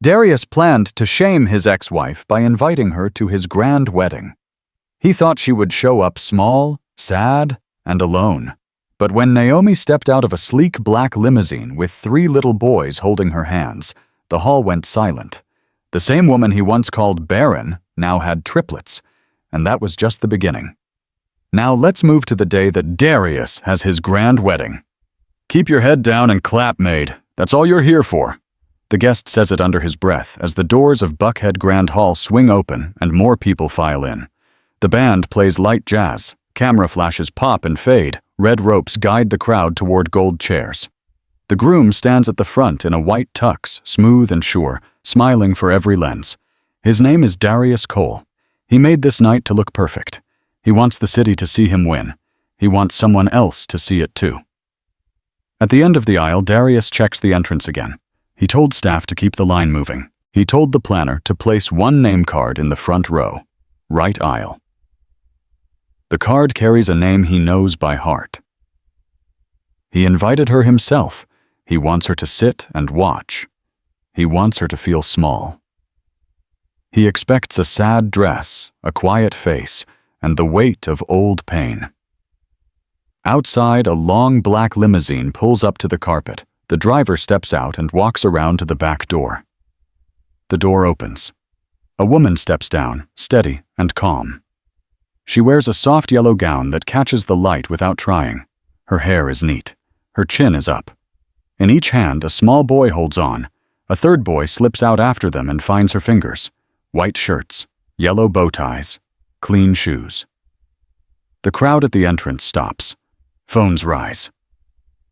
Darius planned to shame his ex-wife by inviting her to his grand wedding. He thought she would show up small, sad, and alone. But when Naomi stepped out of a sleek black limousine with 3 little boys holding her hands, the hall went silent. The same woman he once called barren now had triplets, and that was just the beginning. Now let's move to the day that Darius has his grand wedding. "Keep your head down and clap, Maid. That's all you're here for." The guest says it under his breath as the doors of Buckhead Grand Hall swing open and more people file in. The band plays light jazz, camera flashes pop and fade, red ropes guide the crowd toward gold chairs. The groom stands at the front in a white tux, smooth and sure, smiling for every lens. His name is Darius Cole. He made this night to look perfect. He wants the city to see him win. He wants someone else to see it too. At the end of the aisle, Darius checks the entrance again. He told staff to keep the line moving. He told the planner to place one name card in the front row, right aisle. The card carries a name he knows by heart. He invited her himself. He wants her to sit and watch. He wants her to feel small. He expects a sad dress, a quiet face, and the weight of old pain. Outside, a long black limousine pulls up to the carpet. The driver steps out and walks around to the back door. The door opens. A woman steps down, steady and calm. She wears a soft yellow gown that catches the light without trying. Her hair is neat. Her chin is up. In each hand, a small boy holds on. A third boy slips out after them and finds her fingers. White shirts, yellow bow ties, clean shoes. The crowd at the entrance stops. Phones rise.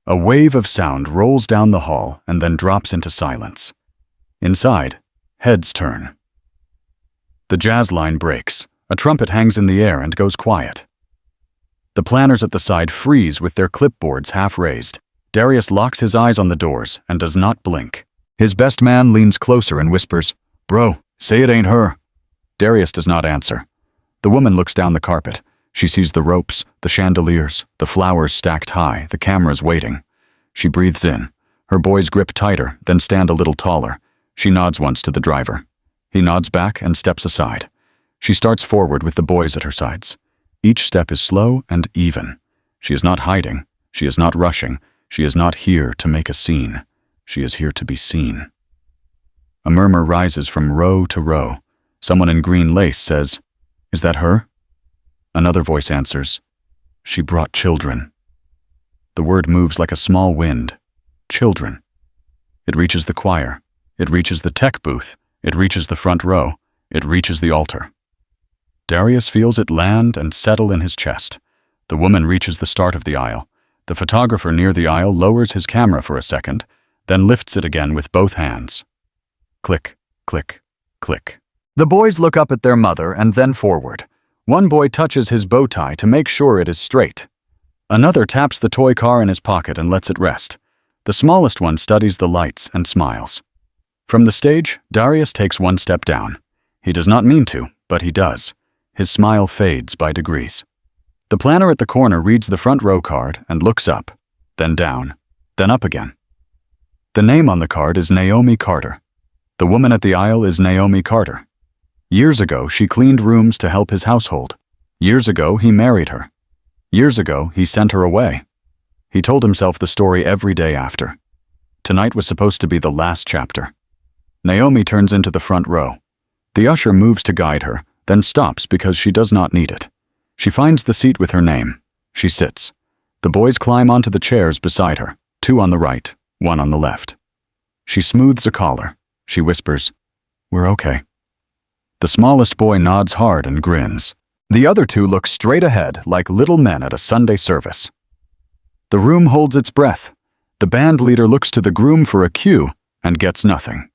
A wave of sound rolls down the hall and then drops into silence. Inside, heads turn. The jazz line breaks. A trumpet hangs in the air and goes quiet. The planners at the side freeze with their clipboards half raised. Darius locks his eyes on the doors and does not blink. His best man leans closer and whispers, "Bro, say it ain't her." Darius does not answer. The woman looks down the carpet. She sees the ropes, the chandeliers, the flowers stacked high, the cameras waiting. She breathes in. Her boys grip tighter, then stand a little taller. She nods once to the driver. He nods back and steps aside. She starts forward with the boys at her sides. Each step is slow and even. She is not hiding. She is not rushing. She is not here to make a scene. She is here to be seen. A murmur rises from row to row. Someone in green lace says, "Is that her?" Another voice answers, "She brought children." The word moves like a small wind. Children. It reaches the choir. It reaches the tech booth. It reaches the front row. It reaches the altar. Darius feels it land and settle in his chest. The woman reaches the start of the aisle. The photographer near the aisle lowers his camera for a second, then lifts it again with both hands. Click, click, click. The boys look up at their mother and then forward. One boy touches his bow tie to make sure it is straight. Another taps the toy car in his pocket and lets it rest. The smallest one studies the lights and smiles. From the stage, Darius takes one step down. He does not mean to, but he does. His smile fades by degrees. The planner at the corner reads the front row card and looks up, then down, then up again. The name on the card is Naomi Carter. The woman at the aisle is Naomi Carter. Years ago, she cleaned rooms to help his household. Years ago, he married her. Years ago, he sent her away. He told himself the story every day after. Tonight was supposed to be the last chapter. Naomi turns into the front row. The usher moves to guide her, then stops because she does not need it. She finds the seat with her name. She sits. The boys climb onto the chairs beside her, 2 on the right, 1 on the left. She smooths a collar. She whispers, "We're okay." The smallest boy nods hard and grins. The other 2 look straight ahead like little men at a Sunday service. The room holds its breath. The band leader looks to the groom for a cue and gets nothing.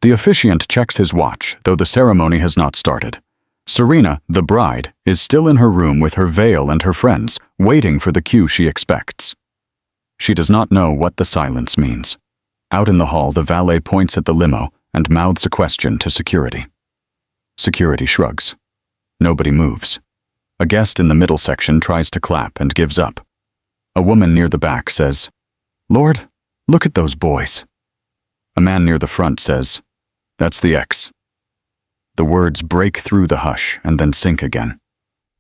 The officiant checks his watch, though the ceremony has not started. Serena, the bride, is still in her room with her veil and her friends, waiting for the cue she expects. She does not know what the silence means. Out in the hall, the valet points at the limo and mouths a question to security. Security shrugs. Nobody moves. A guest in the middle section tries to clap and gives up. A woman near the back says, "Lord, look at those boys." A man near the front says, "That's the ex." The words break through the hush and then sink again.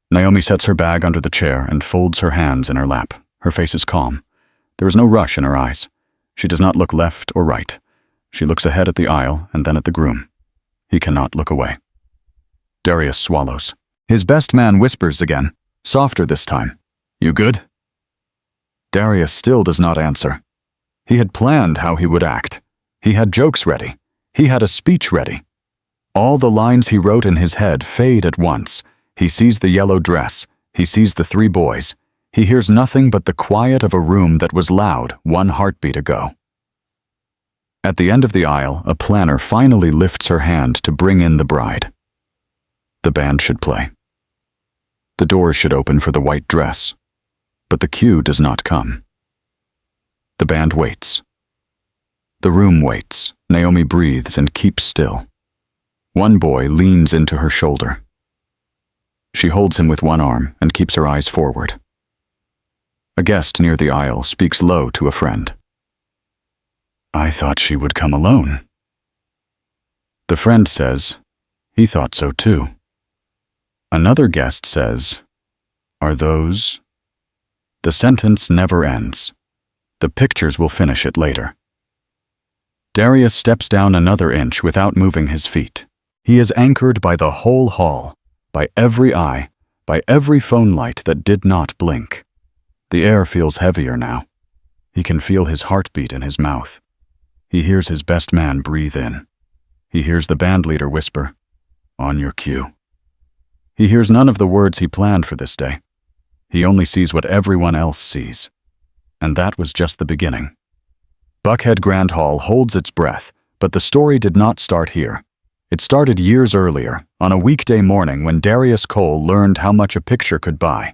Naomi sets her bag under the chair and folds her hands in her lap. Her face is calm. There is no rush in her eyes. She does not look left or right. She looks ahead at the aisle and then at the groom. He cannot look away. Darius swallows. His best man whispers again, softer this time. "You good?" Darius still does not answer. He had planned how he would act. He had jokes ready. He had a speech ready. All the lines he wrote in his head fade at once. He sees the yellow dress. He sees the 3 boys. He hears nothing but the quiet of a room that was loud 1 heartbeat ago. At the end of the aisle, a planner finally lifts her hand to bring in the bride. The band should play. The doors should open for the white dress. But the cue does not come. The band waits. The room waits. Naomi breathes and keeps still. One boy leans into her shoulder. She holds him with one arm and keeps her eyes forward. A guest near the aisle speaks low to a friend. "I thought she would come alone." The friend says, "He thought so too." Another guest says, "Are those?" The sentence never ends. The pictures will finish it later. Darius steps down another inch without moving his feet. He is anchored by the whole hall, by every eye, by every phone light that did not blink. The air feels heavier now. He can feel his heartbeat in his mouth. He hears his best man breathe in. He hears the band leader whisper, "On your cue." He hears none of the words he planned for this day. He only sees what everyone else sees. And that was just the beginning. Buckhead Grand Hall holds its breath, but the story did not start here. It started years earlier, on a weekday morning when Darius Cole learned how much a picture could buy.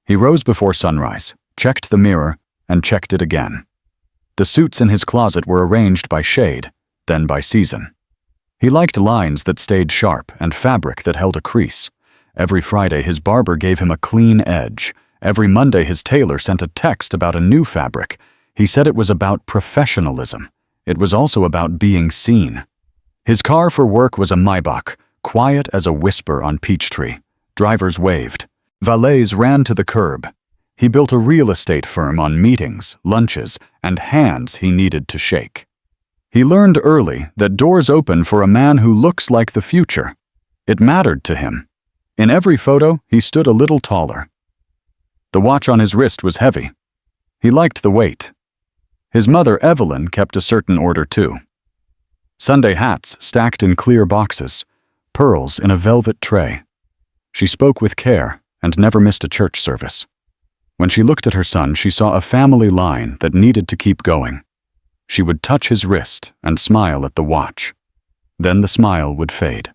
He rose before sunrise, checked the mirror, and checked it again. The suits in his closet were arranged by shade, then by season. He liked lines that stayed sharp and fabric that held a crease. Every Friday his barber gave him a clean edge. Every Monday his tailor sent a text about a new fabric. He said it was about professionalism. It was also about being seen. His car for work was a Maybach, quiet as a whisper on Peachtree. Drivers waved. Valets ran to the curb. He built a real estate firm on meetings, lunches, and hands he needed to shake. He learned early that doors open for a man who looks like the future. It mattered to him. In every photo, he stood a little taller. The watch on his wrist was heavy. He liked the weight. His mother, Evelyn, kept a certain order too. Sunday hats stacked in clear boxes, pearls in a velvet tray. She spoke with care and never missed a church service. When she looked at her son, she saw a family line that needed to keep going. She would touch his wrist and smile at the watch. Then the smile would fade.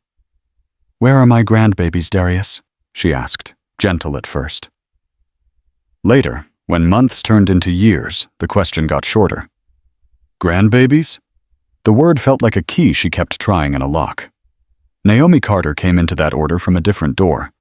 "Where are my grandbabies, Darius?" she asked, gentle at first. Later, when months turned into years, the question got shorter. "Grandbabies?" The word felt like a key she kept trying in a lock. Naomi Carter came into that order from a different door.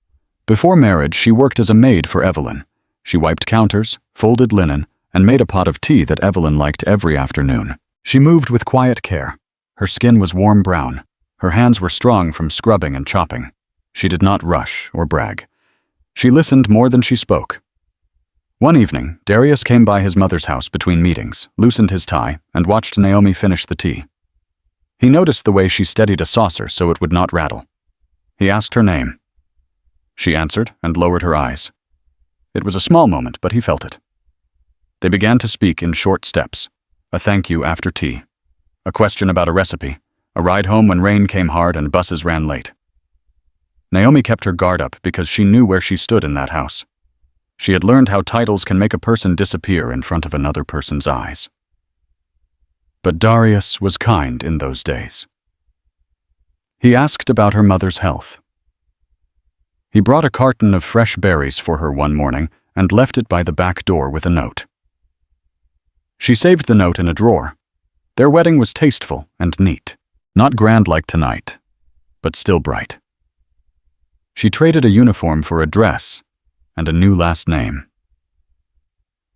Before marriage, she worked as a maid for Evelyn. She wiped counters, folded linen, and made a pot of tea that Evelyn liked every afternoon. She moved with quiet care. Her skin was warm brown. Her hands were strong from scrubbing and chopping. She did not rush or brag. She listened more than she spoke. One evening, Darius came by his mother's house between meetings, loosened his tie, and watched Naomi finish the tea. He noticed the way she steadied a saucer so it would not rattle. He asked her name. She answered and lowered her eyes. It was a small moment, but he felt it. They began to speak in short steps. A thank you after tea. A question about a recipe. A ride home when rain came hard and buses ran late. Naomi kept her guard up because she knew where she stood in that house. She had learned how titles can make a person disappear in front of another person's eyes. But Darius was kind in those days. He asked about her mother's health. He brought a carton of fresh berries for her one morning and left it by the back door with a note. She saved the note in a drawer. Their wedding was tasteful and neat, not grand like tonight, but still bright. She traded a uniform for a dress and a new last name.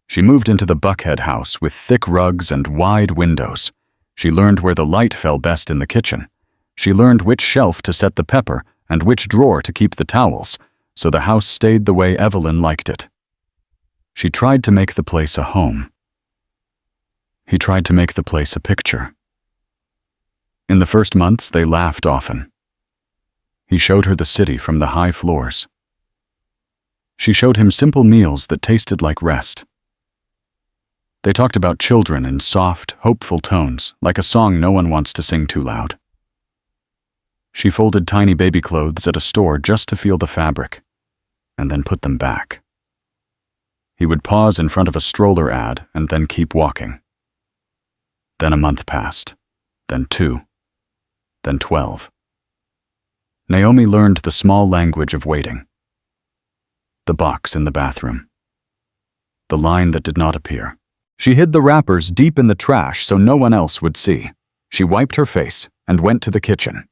She moved into the Buckhead house with thick rugs and wide windows. She learned where the light fell best in the kitchen. She learned which shelf to set the pepper and which drawer to keep the towels, so the house stayed the way Evelyn liked it. She tried to make the place a home. He tried to make the place a picture. In the first months, they laughed often. He showed her the city from the high floors. She showed him simple meals that tasted like rest. They talked about children in soft, hopeful tones, like a song no one wants to sing too loud. She folded tiny baby clothes at a store just to feel the fabric, and then put them back. He would pause in front of a stroller ad and then keep walking. Then a month passed, then 2, then 12. Naomi learned the small language of waiting. The box in the bathroom. The line that did not appear. She hid the wrappers deep in the trash so no one else would see. She wiped her face and went to the kitchen.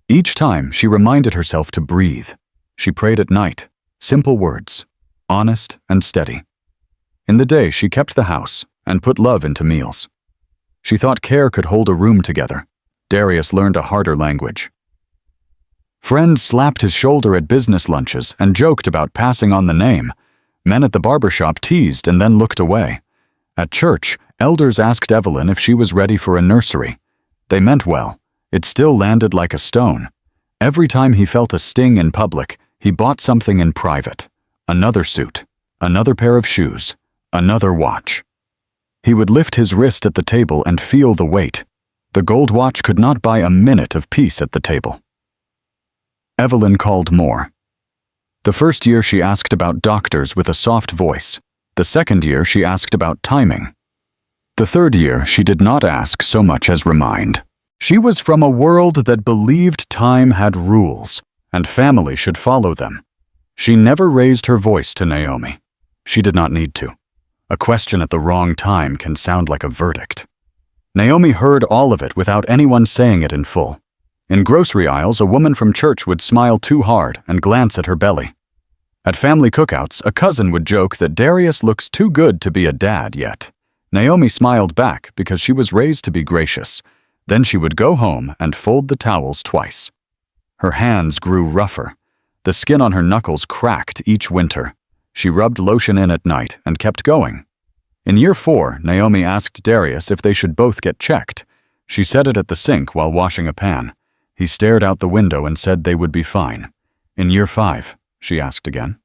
Each time, she reminded herself to breathe. She prayed at night, simple words, honest and steady. In the day, she kept the house and put love into meals. She thought care could hold a room together. Darius learned a harder language. Friends slapped his shoulder at business lunches and joked about passing on the name. Men at the barbershop teased and then looked away. At church, elders asked Evelyn if she was ready for a nursery. They meant well. It still landed like a stone. Every time he felt a sting in public, he bought something in private. Another suit, another pair of shoes, another watch. He would lift his wrist at the table and feel the weight. The gold watch could not buy a minute of peace at the table. Evelyn called more. The first year she asked about doctors with a soft voice. The second year she asked about timing. The third year she did not ask so much as remind. She was from a world that believed time had rules, and family should follow them. She never raised her voice to Naomi. She did not need to. A question at the wrong time can sound like a verdict. Naomi heard all of it without anyone saying it in full. In grocery aisles, a woman from church would smile too hard and glance at her belly. At family cookouts, a cousin would joke that Darius looks too good to be a dad yet. Naomi smiled back because she was raised to be gracious. Then she would go home and fold the towels twice. Her hands grew rougher. The skin on her knuckles cracked each winter. She rubbed lotion in at night and kept going. In year 4, Naomi asked Darius if they should both get checked. She said it at the sink while washing a pan. He stared out the window and said they would be fine. In year 5, she asked again.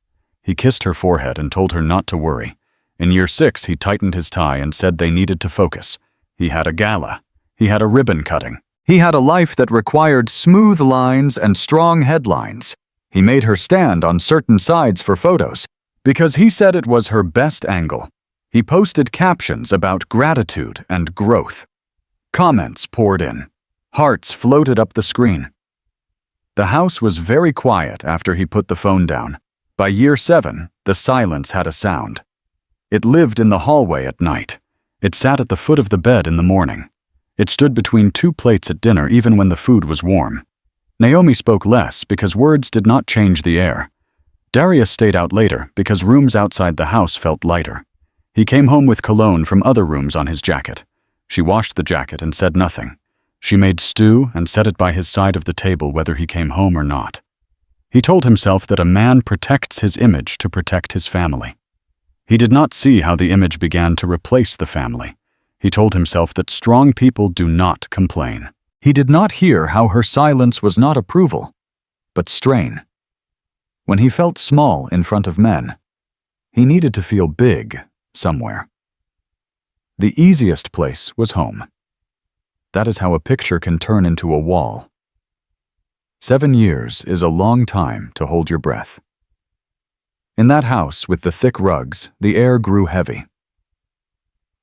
He kissed her forehead and told her not to worry. In year 6, he tightened his tie and said they needed to focus. He had a gala. He had a ribbon cutting. He had a life that required smooth lines and strong headlines. He made her stand on certain sides for photos because he said it was her best angle. He posted captions about gratitude and growth. Comments poured in. Hearts floated up the screen. The house was very quiet after he put the phone down. By year 7, the silence had a sound. It lived in the hallway at night. It sat at the foot of the bed in the morning. It stood between 2 plates at dinner even when the food was warm. Naomi spoke less because words did not change the air. Darius stayed out later because rooms outside the house felt lighter. He came home with cologne from other rooms on his jacket. She washed the jacket and said nothing. She made stew and set it by his side of the table whether he came home or not. He told himself that a man protects his image to protect his family. He did not see how the image began to replace the family. He told himself that strong people do not complain. He did not hear how her silence was not approval, but strain. When he felt small in front of men, he needed to feel big somewhere. The easiest place was home. That is how a picture can turn into a wall. 7 years is a long time to hold your breath. In that house with the thick rugs, the air grew heavy.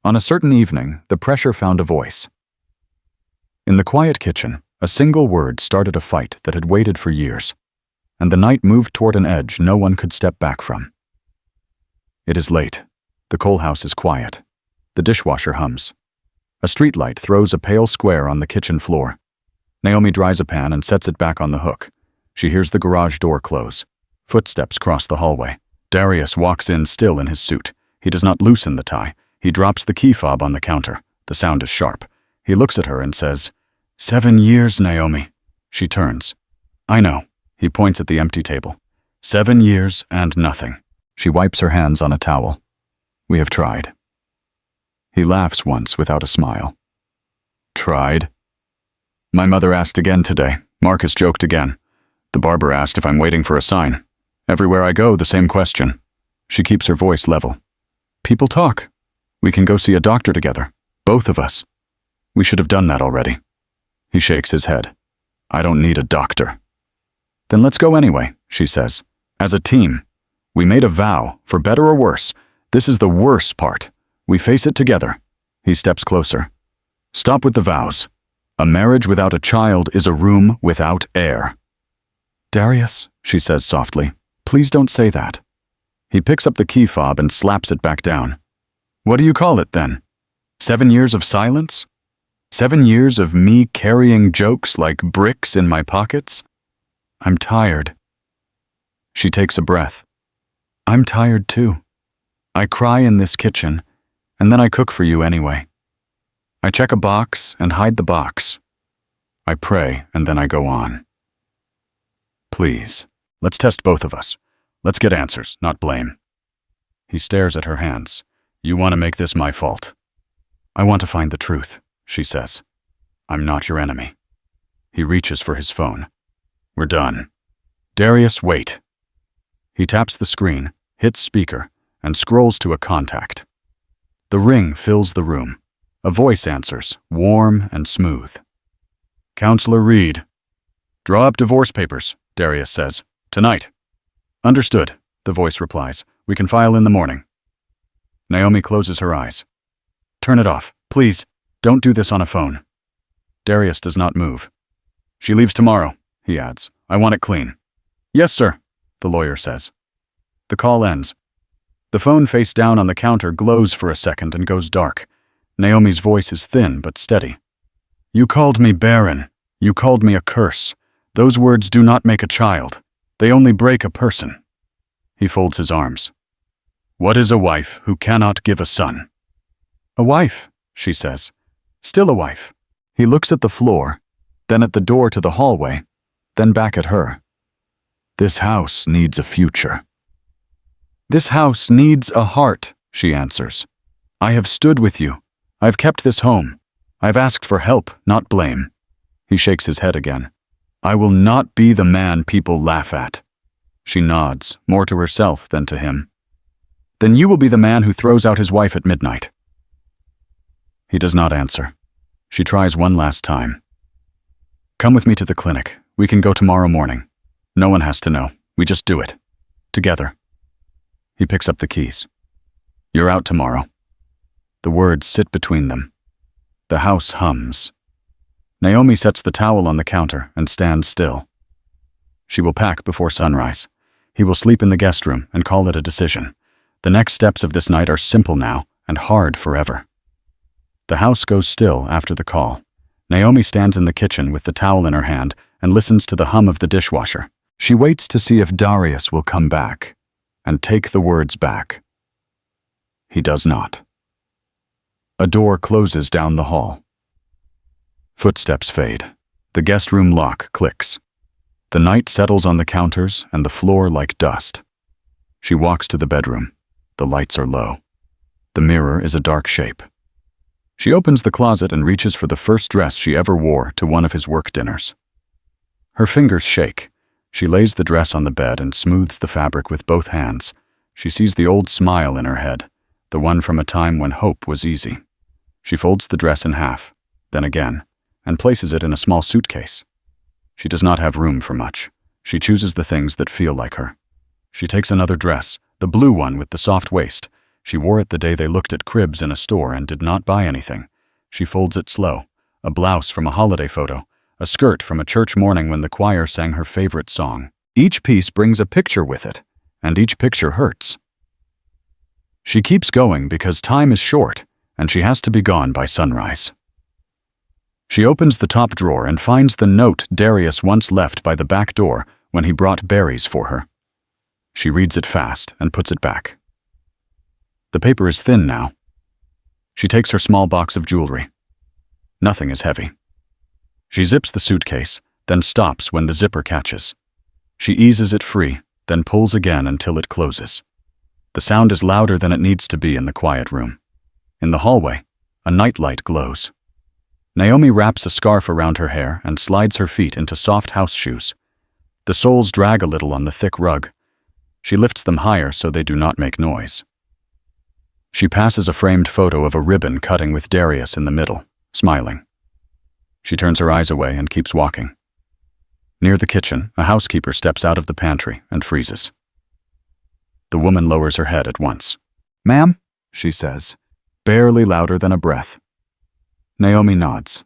On a certain evening, the pressure found a voice. In the quiet kitchen, a single word started a fight that had waited for years, and the night moved toward an edge no one could step back from. It is late. The coal house is quiet. The dishwasher hums. A streetlight throws a pale square on the kitchen floor. Naomi dries a pan and sets it back on the hook. She hears the garage door close. Footsteps cross the hallway. Darius walks in still in his suit. He does not loosen the tie. He drops the key fob on the counter. The sound is sharp. He looks at her and says, 7 years, Naomi. She turns. I know. He points at the empty table. 7 years and nothing. She wipes her hands on a towel. We have tried. He laughs once without a smile. Tried? My mother asked again today. Marcus joked again. The barber asked if I'm waiting for a sign. Everywhere I go, the same question. She keeps her voice level. People talk. We can go see a doctor together. Both of us. We should have done that already. He shakes his head. I don't need a doctor. Then let's go anyway, she says. As a team. We made a vow, for better or worse. This is the worst part. We face it together. He steps closer. Stop with the vows. A marriage without a child is a room without air. Darius, she says softly, please don't say that. He picks up the key fob and slaps it back down. What do you call it then? 7 years of silence? 7 years of me carrying jokes like bricks in my pockets? I'm tired. She takes a breath. I'm tired too. I cry in this kitchen, and then I cook for you anyway. I check a box and hide the box. I pray and then I go on. Please, let's test both of us. Let's get answers, not blame. He stares at her hands. You want to make this my fault. I want to find the truth, she says. I'm not your enemy. He reaches for his phone. We're done. Darius, wait. He taps the screen, hits speaker, and scrolls to a contact. The ring fills the room. A voice answers, warm and smooth. Counselor Reed. Draw up divorce papers, Darius says. Tonight. Understood, the voice replies. We can file in the morning. Naomi closes her eyes. Turn it off, please. Don't do this on a phone. Darius does not move. She leaves tomorrow, he adds. I want it clean. Yes, sir, the lawyer says. The call ends. The phone face down on the counter glows for a second and goes dark. Naomi's voice is thin but steady. You called me barren. You called me a curse. Those words do not make a child. They only break a person. He folds his arms. What is a wife who cannot give a son? A wife, she says. Still a wife. He looks at the floor, then at the door to the hallway, then back at her. This house needs a future. This house needs a heart, she answers. I have stood with you. I've kept this home. I've asked for help, not blame. He shakes his head again. I will not be the man people laugh at. She nods, more to herself than to him. Then you will be the man who throws out his wife at midnight. He does not answer. She tries one last time. Come with me to the clinic. We can go tomorrow morning. No one has to know. We just do it. Together. He picks up the keys. You're out tomorrow. The words sit between them. The house hums. Naomi sets the towel on the counter and stands still. She will pack before sunrise. He will sleep in the guest room and call it a decision. The next steps of this night are simple now and hard forever. The house goes still after the call. Naomi stands in the kitchen with the towel in her hand and listens to the hum of the dishwasher. She waits to see if Darius will come back and take the words back. He does not. A door closes down the hall. Footsteps fade. The guest room lock clicks. The night settles on the counters and the floor like dust. She walks to the bedroom. The lights are low. The mirror is a dark shape. She opens the closet and reaches for the first dress she ever wore to one of his work dinners. Her fingers shake. She lays the dress on the bed and smooths the fabric with both hands. She sees the old smile in her head, the one from a time when hope was easy. She folds the dress in half, then again, and places it in a small suitcase. She does not have room for much. She chooses the things that feel like her. She takes another dress, the blue one with the soft waist. She wore it the day they looked at cribs in a store and did not buy anything. She folds it slow, a blouse from a holiday photo, a skirt from a church morning when the choir sang her favorite song. Each piece brings a picture with it, and each picture hurts. She keeps going because time is short, and she has to be gone by sunrise. She opens the top drawer and finds the note Darius once left by the back door when he brought berries for her. She reads it fast and puts it back. The paper is thin now. She takes her small box of jewelry. Nothing is heavy. She zips the suitcase, then stops when the zipper catches. She eases it free, then pulls again until it closes. The sound is louder than it needs to be in the quiet room. In the hallway, a nightlight glows. Naomi wraps a scarf around her hair and slides her feet into soft house shoes. The soles drag a little on the thick rug. She lifts them higher so they do not make noise. She passes a framed photo of a ribbon cutting with Darius in the middle, smiling. She turns her eyes away and keeps walking. Near the kitchen, a housekeeper steps out of the pantry and freezes. The woman lowers her head at once. "Ma'am," she says, barely louder than a breath. Naomi nods.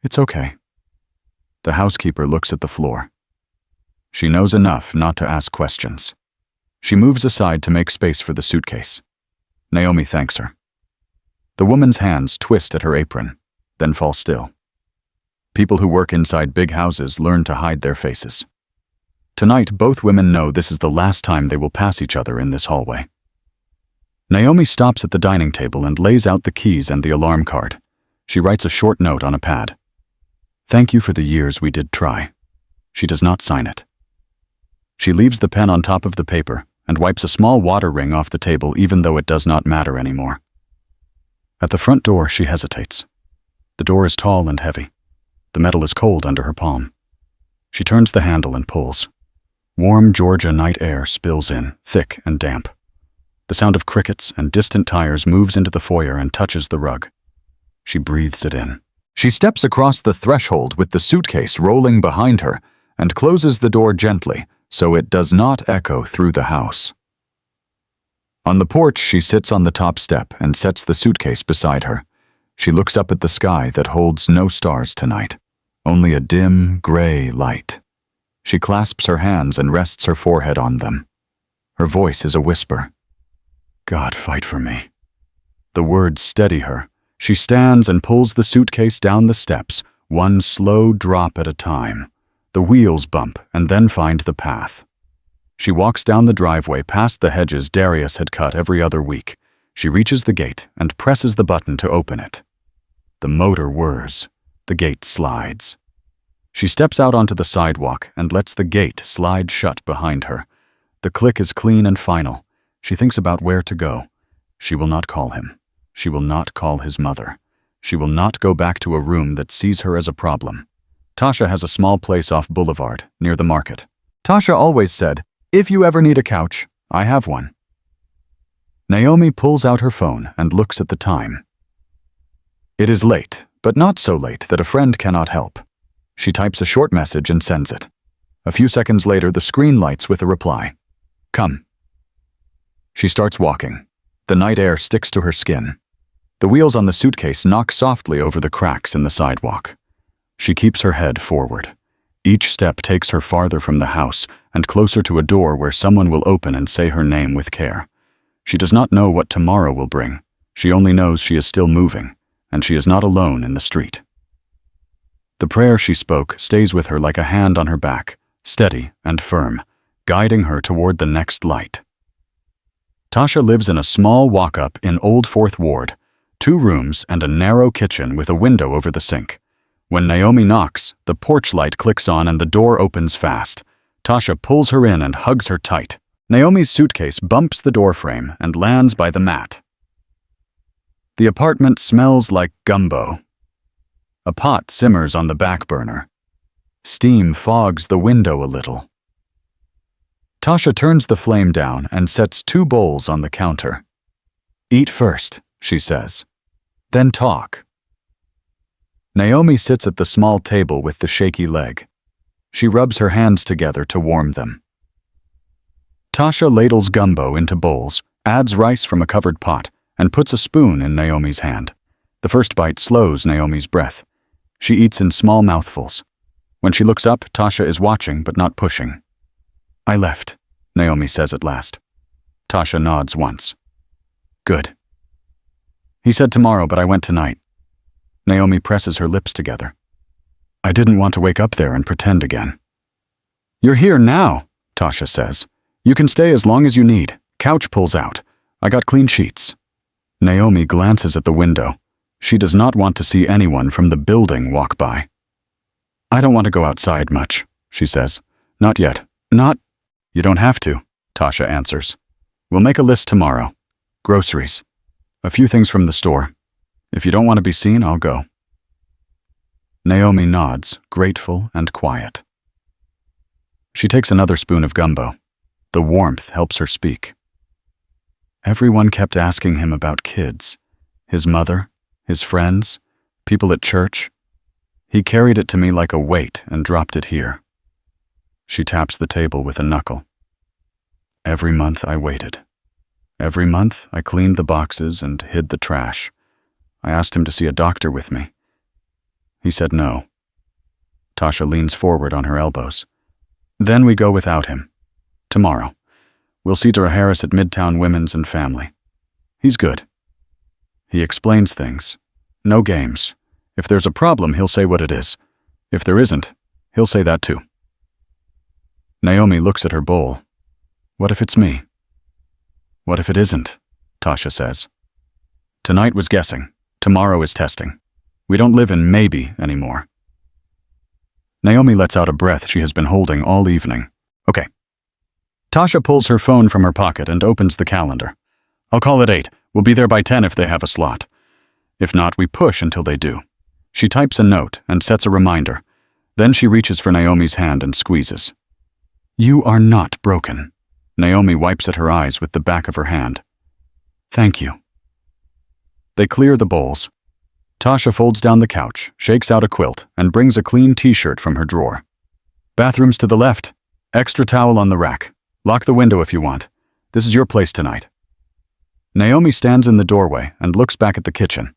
It's okay. The housekeeper looks at the floor. She knows enough not to ask questions. She moves aside to make space for the suitcase. Naomi thanks her. The woman's hands twist at her apron, then fall still. People who work inside big houses learn to hide their faces. Tonight, both women know this is the last time they will pass each other in this hallway. Naomi stops at the dining table and lays out the keys and the alarm card. She writes a short note on a pad. "Thank you for the years we did try." She does not sign it. She leaves the pen on top of the paper and wipes a small water ring off the table even though it does not matter anymore. At the front door, she hesitates. The door is tall and heavy. The metal is cold under her palm. She turns the handle and pulls. Warm Georgia night air spills in, thick and damp. The sound of crickets and distant tires moves into the foyer and touches the rug. She breathes it in. She steps across the threshold with the suitcase rolling behind her and closes the door gently so it does not echo through the house. On the porch, she sits on the top step and sets the suitcase beside her. She looks up at the sky that holds no stars tonight, only a dim, gray light. She clasps her hands and rests her forehead on them. Her voice is a whisper. "God, fight for me." The words steady her. She stands and pulls the suitcase down the steps, one slow drop at a time. The wheels bump and then find the path. She walks down the driveway past the hedges Darius had cut every other week. She reaches the gate and presses the button to open it. The motor whirs. The gate slides. She steps out onto the sidewalk and lets the gate slide shut behind her. The click is clean and final. She thinks about where to go. She will not call him. She will not call his mother. She will not go back to a room that sees her as a problem. Tasha has a small place off Boulevard, near the market. Tasha always said, "If you ever need a couch, I have one." Naomi pulls out her phone and looks at the time. It is late, but not so late that a friend cannot help. She types a short message and sends it. A few seconds later, the screen lights with a reply. "Come." She starts walking. The night air sticks to her skin. The wheels on the suitcase knock softly over the cracks in the sidewalk. She keeps her head forward. Each step takes her farther from the house and closer to a door where someone will open and say her name with care. She does not know what tomorrow will bring. She only knows she is still moving, and she is not alone in the street. The prayer she spoke stays with her like a hand on her back, steady and firm, guiding her toward the next light. Tasha lives in a small walk-up in Old Fourth Ward, 2 rooms and a narrow kitchen with a window over the sink. When Naomi knocks, the porch light clicks on and the door opens fast. Tasha pulls her in and hugs her tight. Naomi's suitcase bumps the doorframe and lands by the mat. The apartment smells like gumbo. A pot simmers on the back burner. Steam fogs the window a little. Tasha turns the flame down and sets 2 bowls on the counter. "Eat first," she says. "Then talk." Naomi sits at the small table with the shaky leg. She rubs her hands together to warm them. Tasha ladles gumbo into bowls, adds rice from a covered pot, and puts a spoon in Naomi's hand. The first bite slows Naomi's breath. She eats in small mouthfuls. When she looks up, Tasha is watching but not pushing. "I left," Naomi says at last. Tasha nods once. "Good." "He said tomorrow, but I went tonight." Naomi presses her lips together. "I didn't want to wake up there and pretend again." "You're here now," Tasha says. "You can stay as long as you need. Couch pulls out. I got clean sheets." Naomi glances at the window. She does not want to see anyone from the building walk by. I don't want to go outside much, she says. Not yet. Not. You don't have to, Tasha answers. We'll make a list tomorrow. Groceries. A few things from the store. If you don't want to be seen, I'll go. Naomi nods, grateful and quiet. She takes another spoon of gumbo. The warmth helps her speak. Everyone kept asking him about kids. His mother, his friends, people at church. He carried it to me like a weight and dropped it here. She taps the table with a knuckle. Every month I waited. Every month I cleaned the boxes and hid the trash. I asked him to see a doctor with me. He said no. Tasha leans forward on her elbows. Then we go without him. Tomorrow. We'll see Dr. Harris at Midtown Women's and Family. He's good. He explains things. No games. If there's a problem, he'll say what it is. If there isn't, he'll say that too. Naomi looks at her bowl. What if it's me? What if it isn't? Tasha says. Tonight was guessing. Tomorrow is testing. We don't live in maybe anymore. Naomi lets out a breath she has been holding all evening. Okay. Tasha pulls her phone from her pocket and opens the calendar. I'll call at 8. We'll be there by 10 if they have a slot. If not, we push until they do. She types a note and sets a reminder. Then she reaches for Naomi's hand and squeezes. You are not broken. Naomi wipes at her eyes with the back of her hand. Thank you. They clear the bowls. Tasha folds down the couch, shakes out a quilt, and brings a clean t-shirt from her drawer. Bathrooms to the left. Extra towel on the rack. Lock the window if you want. This is your place tonight. Naomi stands in the doorway and looks back at the kitchen.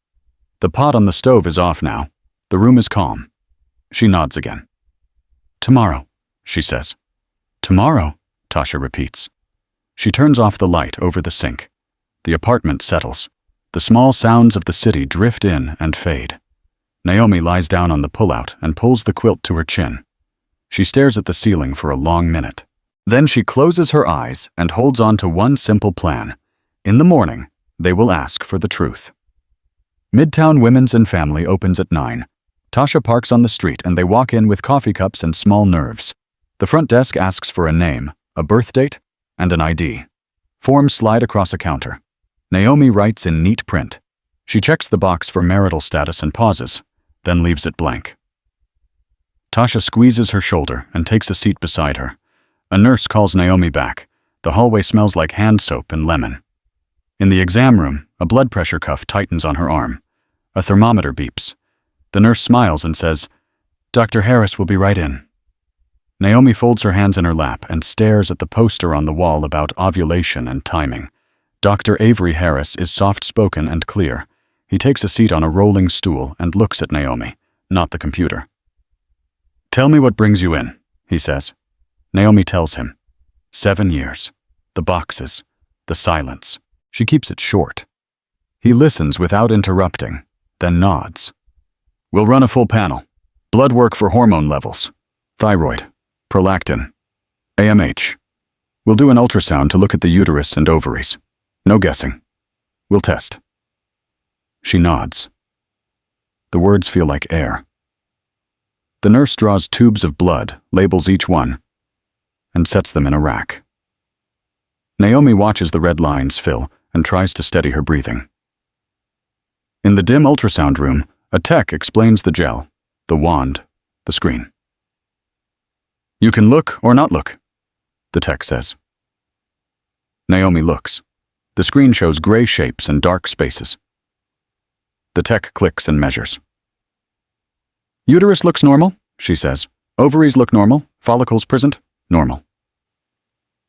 The pot on the stove is off now. The room is calm. She nods again. Tomorrow, she says. Tomorrow, Tasha repeats. She turns off the light over the sink. The apartment settles. The small sounds of the city drift in and fade. Naomi lies down on the pullout and pulls the quilt to her chin. She stares at the ceiling for a long minute. Then she closes her eyes and holds on to one simple plan. In the morning, they will ask for the truth. Midtown Women's and Family opens at 9. Tasha parks on the street and they walk in with coffee cups and small nerves. The front desk asks for a name, a birth date, and an ID. Forms slide across a counter. Naomi writes in neat print. She checks the box for marital status and pauses, then leaves it blank. Tasha squeezes her shoulder and takes a seat beside her. A nurse calls Naomi back. The hallway smells like hand soap and lemon. In the exam room, a blood pressure cuff tightens on her arm. A thermometer beeps. The nurse smiles and says, Dr. Harris will be right in. Naomi folds her hands in her lap and stares at the poster on the wall about ovulation and timing. Dr. Avery Harris is soft-spoken and clear. He takes a seat on a rolling stool and looks at Naomi, not the computer. Tell me what brings you in, he says. Naomi tells him. 7 years. The boxes. The silence. She keeps it short. He listens without interrupting, then nods. We'll run a full panel. Blood work for hormone levels. Thyroid. Prolactin. AMH. We'll do an ultrasound to look at the uterus and ovaries. No guessing. We'll test. She nods. The words feel like air. The nurse draws tubes of blood, labels each one, and sets them in a rack. Naomi watches the red lines fill and tries to steady her breathing. In the dim ultrasound room, a tech explains the gel, the wand, the screen. You can look or not look, the tech says. Naomi looks. The screen shows gray shapes and dark spaces. The tech clicks and measures. Uterus looks normal, she says. Ovaries look normal. Follicles present, normal.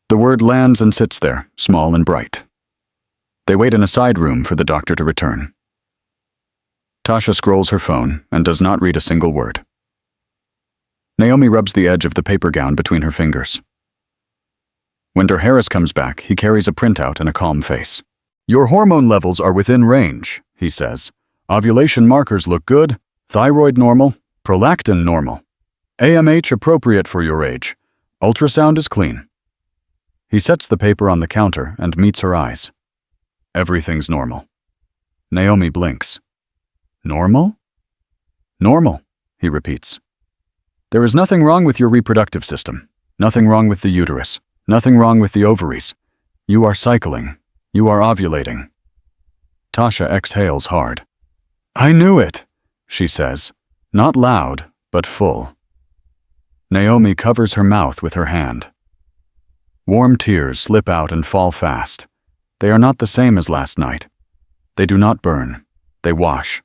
The word lands and sits there, small and bright. They wait in a side room for the doctor to return. Tasha scrolls her phone and does not read a single word. Naomi rubs the edge of the paper gown between her fingers. When Dr. Harris comes back, he carries a printout and a calm face. Your hormone levels are within range, he says. Ovulation markers look good, thyroid normal, prolactin normal. AMH appropriate for your age. Ultrasound is clean. He sets the paper on the counter and meets her eyes. Everything's normal. Naomi blinks. Normal? Normal, he repeats. There is nothing wrong with your reproductive system. Nothing wrong with the uterus. Nothing wrong with the ovaries. You are cycling. You are ovulating. Tasha exhales hard. I knew it, she says, not loud, but full. Naomi covers her mouth with her hand. Warm tears slip out and fall fast. They are not the same as last night. They do not burn. They wash.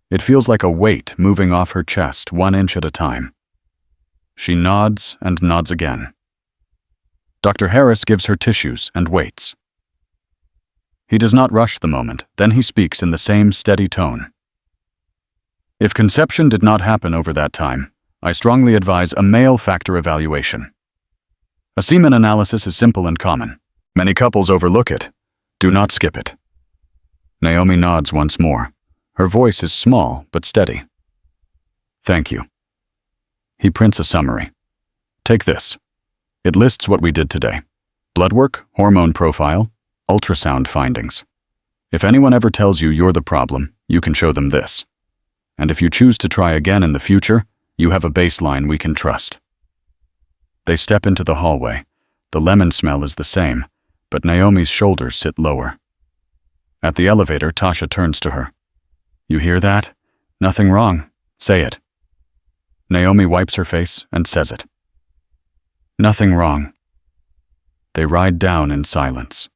It feels like a weight moving off her chest 1 inch at a time. She nods and nods again. Dr. Harris gives her tissues and waits. He does not rush the moment, then he speaks in the same steady tone. If conception did not happen over that time, I strongly advise a male factor evaluation. A semen analysis is simple and common. Many couples overlook it. Do not skip it. Naomi nods once more. Her voice is small but steady. Thank you. He prints a summary. Take this. It lists what we did today. Blood work, hormone profile, ultrasound findings. If anyone ever tells you you're the problem, you can show them this. And if you choose to try again in the future, you have a baseline we can trust. They step into the hallway. The lemon smell is the same, but Naomi's shoulders sit lower. At the elevator, Tasha turns to her. You hear that? Nothing wrong. Say it. Naomi wipes her face and says it. Nothing wrong. They ride down in silence.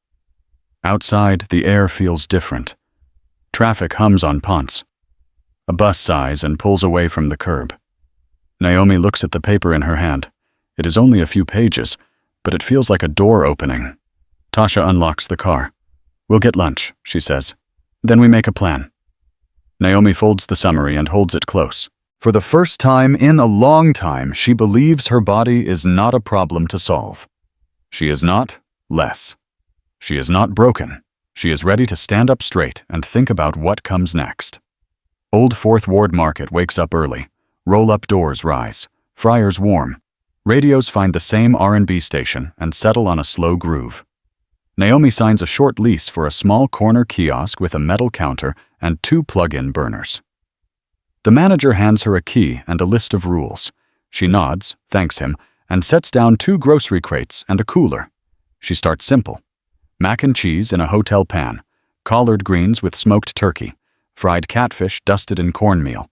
Outside, the air feels different. Traffic hums on Ponce. A bus sighs and pulls away from the curb. Naomi looks at the paper in her hand. It is only a few pages, but it feels like a door opening. Tasha unlocks the car. We'll get lunch, she says. Then we make a plan. Naomi folds the summary and holds it close. For the first time in a long time, she believes her body is not a problem to solve. She is not less. She is not broken. She is ready to stand up straight and think about what comes next. Old Fourth Ward Market wakes up early. Roll-up doors rise. Fryers warm. Radios find the same R&B station and settle on a slow groove. Naomi signs a short lease for a small corner kiosk with a metal counter and 2 plug-in burners. The manager hands her a key and a list of rules. She nods, thanks him, and sets down 2 grocery crates and a cooler. She starts simple. Mac and cheese in a hotel pan, collard greens with smoked turkey, fried catfish dusted in cornmeal.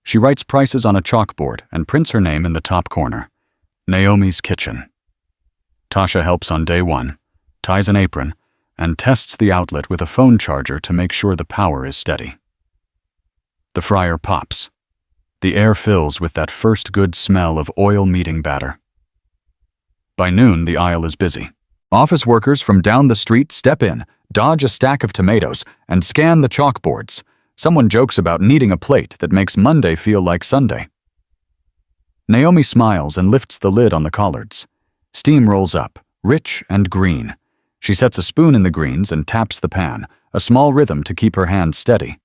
She writes prices on a chalkboard and prints her name in the top corner. Naomi's Kitchen. Tasha helps on day 1, ties an apron, and tests the outlet with a phone charger to make sure the power is steady. The fryer pops. The air fills with that first good smell of oil meeting batter. By noon, the aisle is busy. Office workers from down the street step in, dodge a stack of tomatoes, and scan the chalkboards. Someone jokes about needing a plate that makes Monday feel like Sunday. Naomi smiles and lifts the lid on the collards. Steam rolls up, rich and green. She sets a spoon in the greens and taps the pan, a small rhythm to keep her hands steady.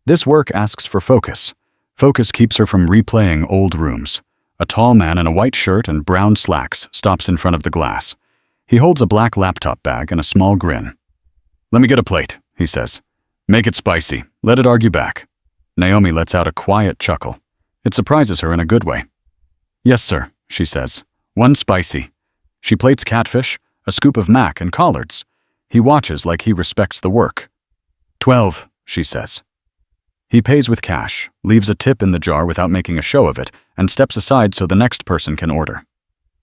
This work asks for focus. Focus keeps her from replaying old rooms. A tall man in a white shirt and brown slacks stops in front of the glass. He holds a black laptop bag and a small grin. Let me get a plate, he says. Make it spicy. Let it argue back. Naomi lets out a quiet chuckle. It surprises her in a good way. Yes, sir, she says. 1 spicy. She plates catfish, a scoop of mac and collards. He watches like he respects the work. 12, she says. He pays with cash, leaves a tip in the jar without making a show of it, and steps aside so the next person can order.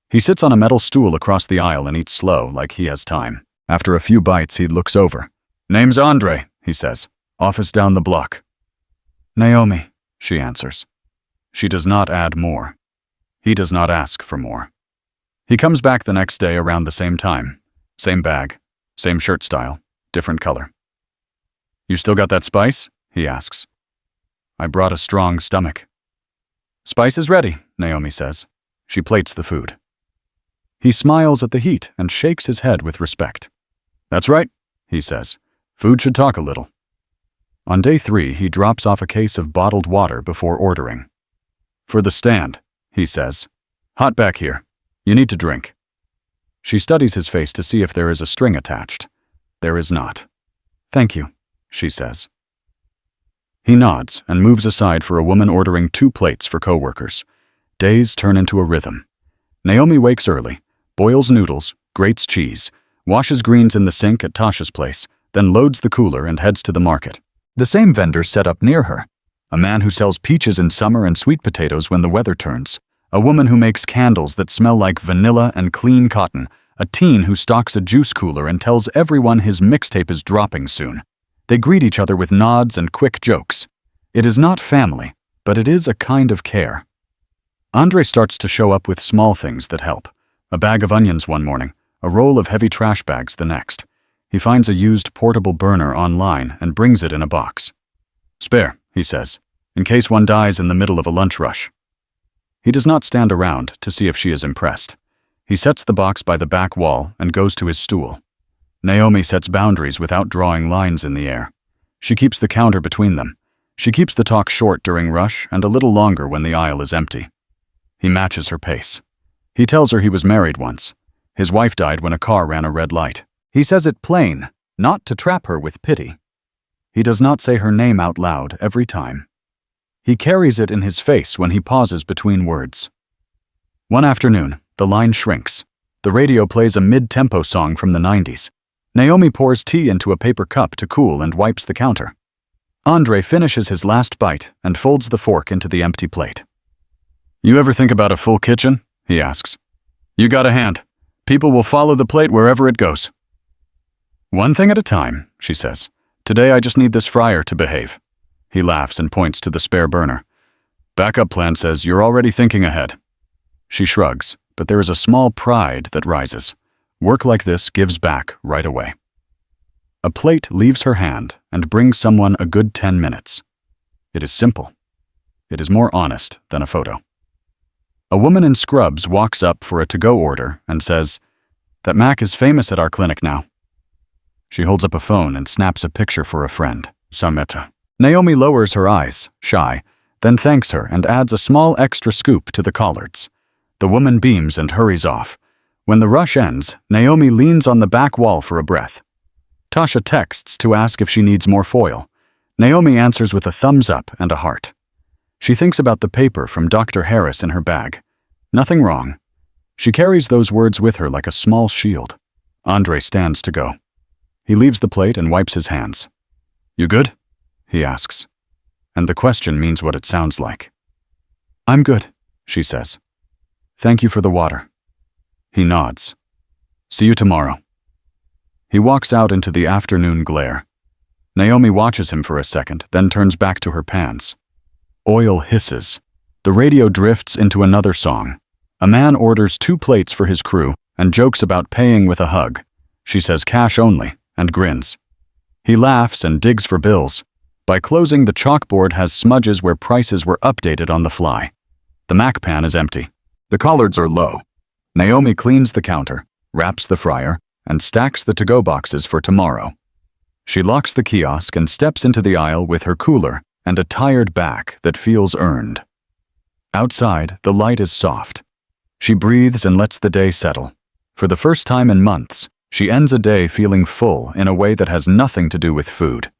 He sits on a metal stool across the aisle and eats slow, like he has time. After a few bites, he looks over. Name's Andre, he says. Office down the block. Naomi, she answers. She does not add more. He does not ask for more. He comes back the next day around the same time. Same bag, same shirt style, different color. You still got that spice? He asks. I brought a strong stomach. Spice is ready, Naomi says. She plates the food. He smiles at the heat and shakes his head with respect. That's right, he says. Food should talk a little. On day 3, he drops off a case of bottled water before ordering. For the stand, he says. Hot back here. You need to drink. She studies his face to see if there is a string attached. There is not. Thank you, she says. He nods and moves aside for a woman ordering 2 plates for coworkers. Days turn into a rhythm. Naomi wakes early, boils noodles, grates cheese, washes greens in the sink at Tasha's place, then loads the cooler and heads to the market. The same vendors set up near her. A man who sells peaches in summer and sweet potatoes when the weather turns. A woman who makes candles that smell like vanilla and clean cotton. A teen who stocks a juice cooler and tells everyone his mixtape is dropping soon. They greet each other with nods and quick jokes. It is not family, but it is a kind of care. Andre starts to show up with small things that help. A bag of onions one morning, a roll of heavy trash bags the next. He finds a used portable burner online and brings it in a box. "Spare," he says, "in case one dies in the middle of a lunch rush." He does not stand around to see if she is impressed. He sets the box by the back wall and goes to his stool. Naomi sets boundaries without drawing lines in the air. She keeps the counter between them. She keeps the talk short during rush and a little longer when the aisle is empty. He matches her pace. He tells her he was married once. His wife died when a car ran a red light. He says it plain, not to trap her with pity. He does not say her name out loud every time. He carries it in his face when he pauses between words. One afternoon, the line shrinks. The radio plays a mid-tempo song from the 90s. Naomi pours tea into a paper cup to cool and wipes the counter. Andre finishes his last bite and folds the fork into the empty plate. "You ever think about a full kitchen?" he asks. "You got a hand. People will follow the plate wherever it goes." "One thing at a time," she says. "Today I just need this fryer to behave." He laughs and points to the spare burner. "Backup plan says you're already thinking ahead." She shrugs, but there is a small pride that rises. Work like this gives back right away. A plate leaves her hand and brings someone a good 10 minutes. It is simple. It is more honest than a photo. A woman in scrubs walks up for a to-go order and says, "That Mac is famous at our clinic now." She holds up a phone and snaps a picture for a friend, Sameta. Naomi lowers her eyes, shy, then thanks her and adds a small extra scoop to the collards. The woman beams and hurries off. When the rush ends, Naomi leans on the back wall for a breath. Tasha texts to ask if she needs more foil. Naomi answers with a thumbs up and a heart. She thinks about the paper from Dr. Harris in her bag. Nothing wrong. She carries those words with her like a small shield. Andre stands to go. He leaves the plate and wipes his hands. "You good?" he asks. And the question means what it sounds like. "I'm good," she says. "Thank you for the water." He nods. "See you tomorrow." He walks out into the afternoon glare. Naomi watches him for a second, then turns back to her pans. Oil hisses. The radio drifts into another song. A man orders 2 plates for his crew and jokes about paying with a hug. She says cash only and grins. He laughs and digs for bills. By closing, the chalkboard has smudges where prices were updated on the fly. The mac pan is empty. The collards are low. Naomi cleans the counter, wraps the fryer, and stacks the to-go boxes for tomorrow. She locks the kiosk and steps into the aisle with her cooler and a tired back that feels earned. Outside, the light is soft. She breathes and lets the day settle. For the first time in months, she ends a day feeling full in a way that has nothing to do with food.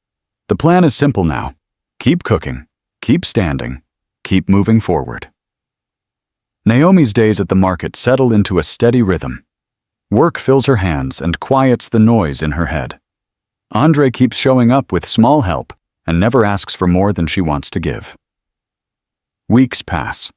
The plan is simple now. Keep cooking, keep standing, keep moving forward. Naomi's days at the market settle into a steady rhythm. Work fills her hands and quiets the noise in her head. Andre keeps showing up with small help and never asks for more than she wants to give. Weeks pass.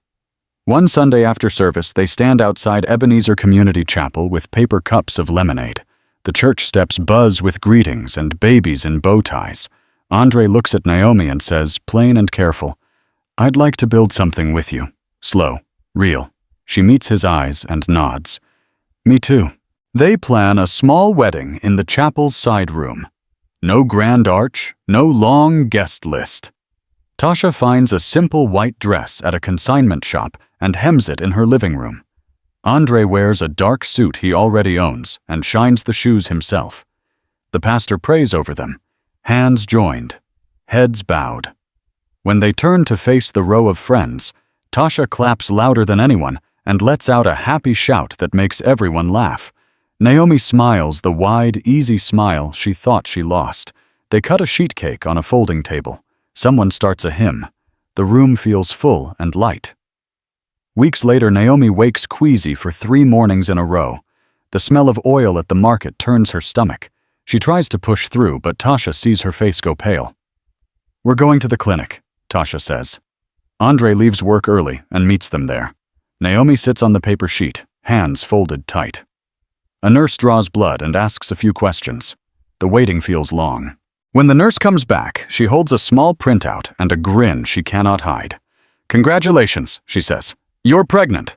One Sunday after service, they stand outside Ebenezer Community Chapel with paper cups of lemonade. The church steps buzz with greetings and babies in bow ties. Andre looks at Naomi and says, plain and careful, "I'd like to build something with you. Slow, real." She meets his eyes and nods. "Me too." They plan a small wedding in the chapel's side room. No grand arch, no long guest list. Tasha finds a simple white dress at a consignment shop and hems it in her living room. Andre wears a dark suit he already owns and shines the shoes himself. The pastor prays over them, hands joined, heads bowed. When they turn to face the row of friends, Tasha claps louder than anyone and lets out a happy shout that makes everyone laugh. Naomi smiles the wide, easy smile she thought she lost. They cut a sheet cake on a folding table. Someone starts a hymn. The room feels full and light. Weeks later, Naomi wakes queasy for 3 mornings in a row. The smell of oil at the market turns her stomach. She tries to push through, but Tasha sees her face go pale. "We're going to the clinic," Tasha says. Andre leaves work early and meets them there. Naomi sits on the paper sheet, hands folded tight. A nurse draws blood and asks a few questions. The waiting feels long. When the nurse comes back, she holds a small printout and a grin she cannot hide. "Congratulations," she says. "You're pregnant."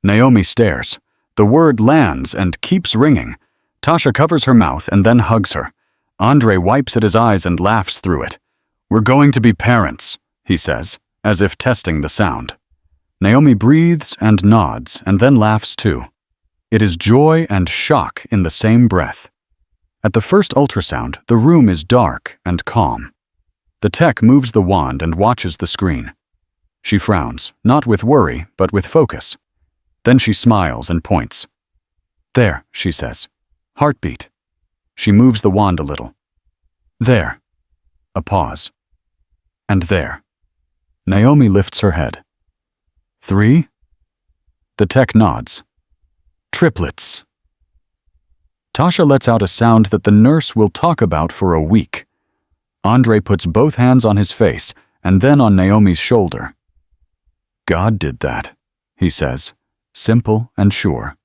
Naomi stares. The word lands and keeps ringing. Tasha covers her mouth and then hugs her. Andre wipes at his eyes and laughs through it. "We're going to be parents," he says, as if testing the sound. Naomi breathes and nods and then laughs too. It is joy and shock in the same breath. At the first ultrasound, the room is dark and calm. The tech moves the wand and watches the screen. She frowns, not with worry, but with focus. Then she smiles and points. "There," she says. "Heartbeat." She moves the wand a little. "There." A pause. "And there." Naomi lifts her head. 3? The tech nods. "Triplets." Tasha lets out a sound that the nurse will talk about for a week. Andre puts both hands on his face and then on Naomi's shoulder. "God did that," he says, simple and sure.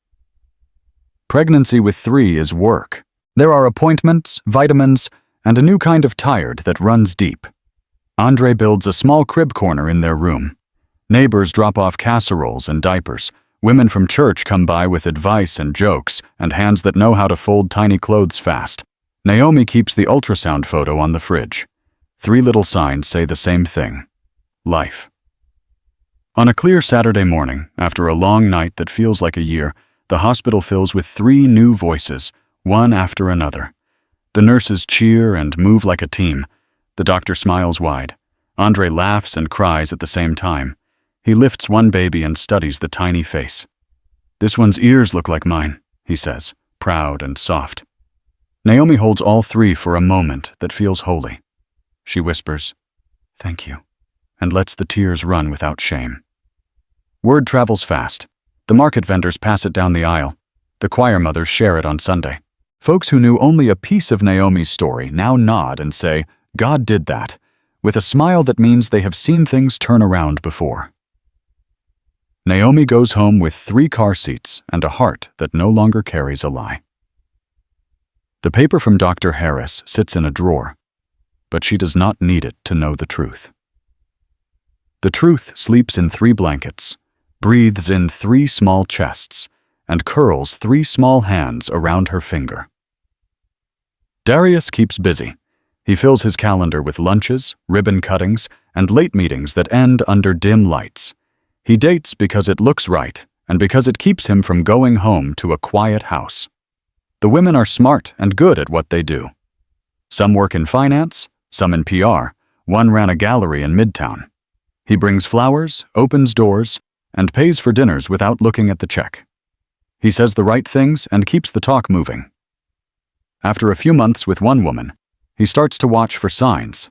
Pregnancy with 3 is work. There are appointments, vitamins, and a new kind of tired that runs deep. Andre builds a small crib corner in their room. Neighbors drop off casseroles and diapers. Women from church come by with advice and jokes, and hands that know how to fold tiny clothes fast. Naomi keeps the ultrasound photo on the fridge. 3 little signs say the same thing. Life. On a clear Saturday morning, after a long night that feels like a year, the hospital fills with 3 new voices, one after another. The nurses cheer and move like a team. The doctor smiles wide. Andre laughs and cries at the same time. He lifts one baby and studies the tiny face. "This one's ears look like mine," he says, proud and soft. Naomi holds all 3 for a moment that feels holy. She whispers, "Thank you," and lets the tears run without shame. Word travels fast. The market vendors pass it down the aisle. The choir mothers share it on Sunday. Folks who knew only a piece of Naomi's story now nod and say, "God did that," with a smile that means they have seen things turn around before. Naomi goes home with 3 car seats and a heart that no longer carries a lie. The paper from Dr. Harris sits in a drawer, but she does not need it to know the truth. The truth sleeps in 3 blankets, breathes in 3 small chests, and curls 3 small hands around her finger. Darius keeps busy. He fills his calendar with lunches, ribbon cuttings, and late meetings that end under dim lights. He dates because it looks right, and because it keeps him from going home to a quiet house. The women are smart and good at what they do. Some work in finance, some in PR. One ran a gallery in Midtown. He brings flowers, opens doors, and pays for dinners without looking at the check. He says the right things and keeps the talk moving. After a few months with one woman, he starts to watch for signs.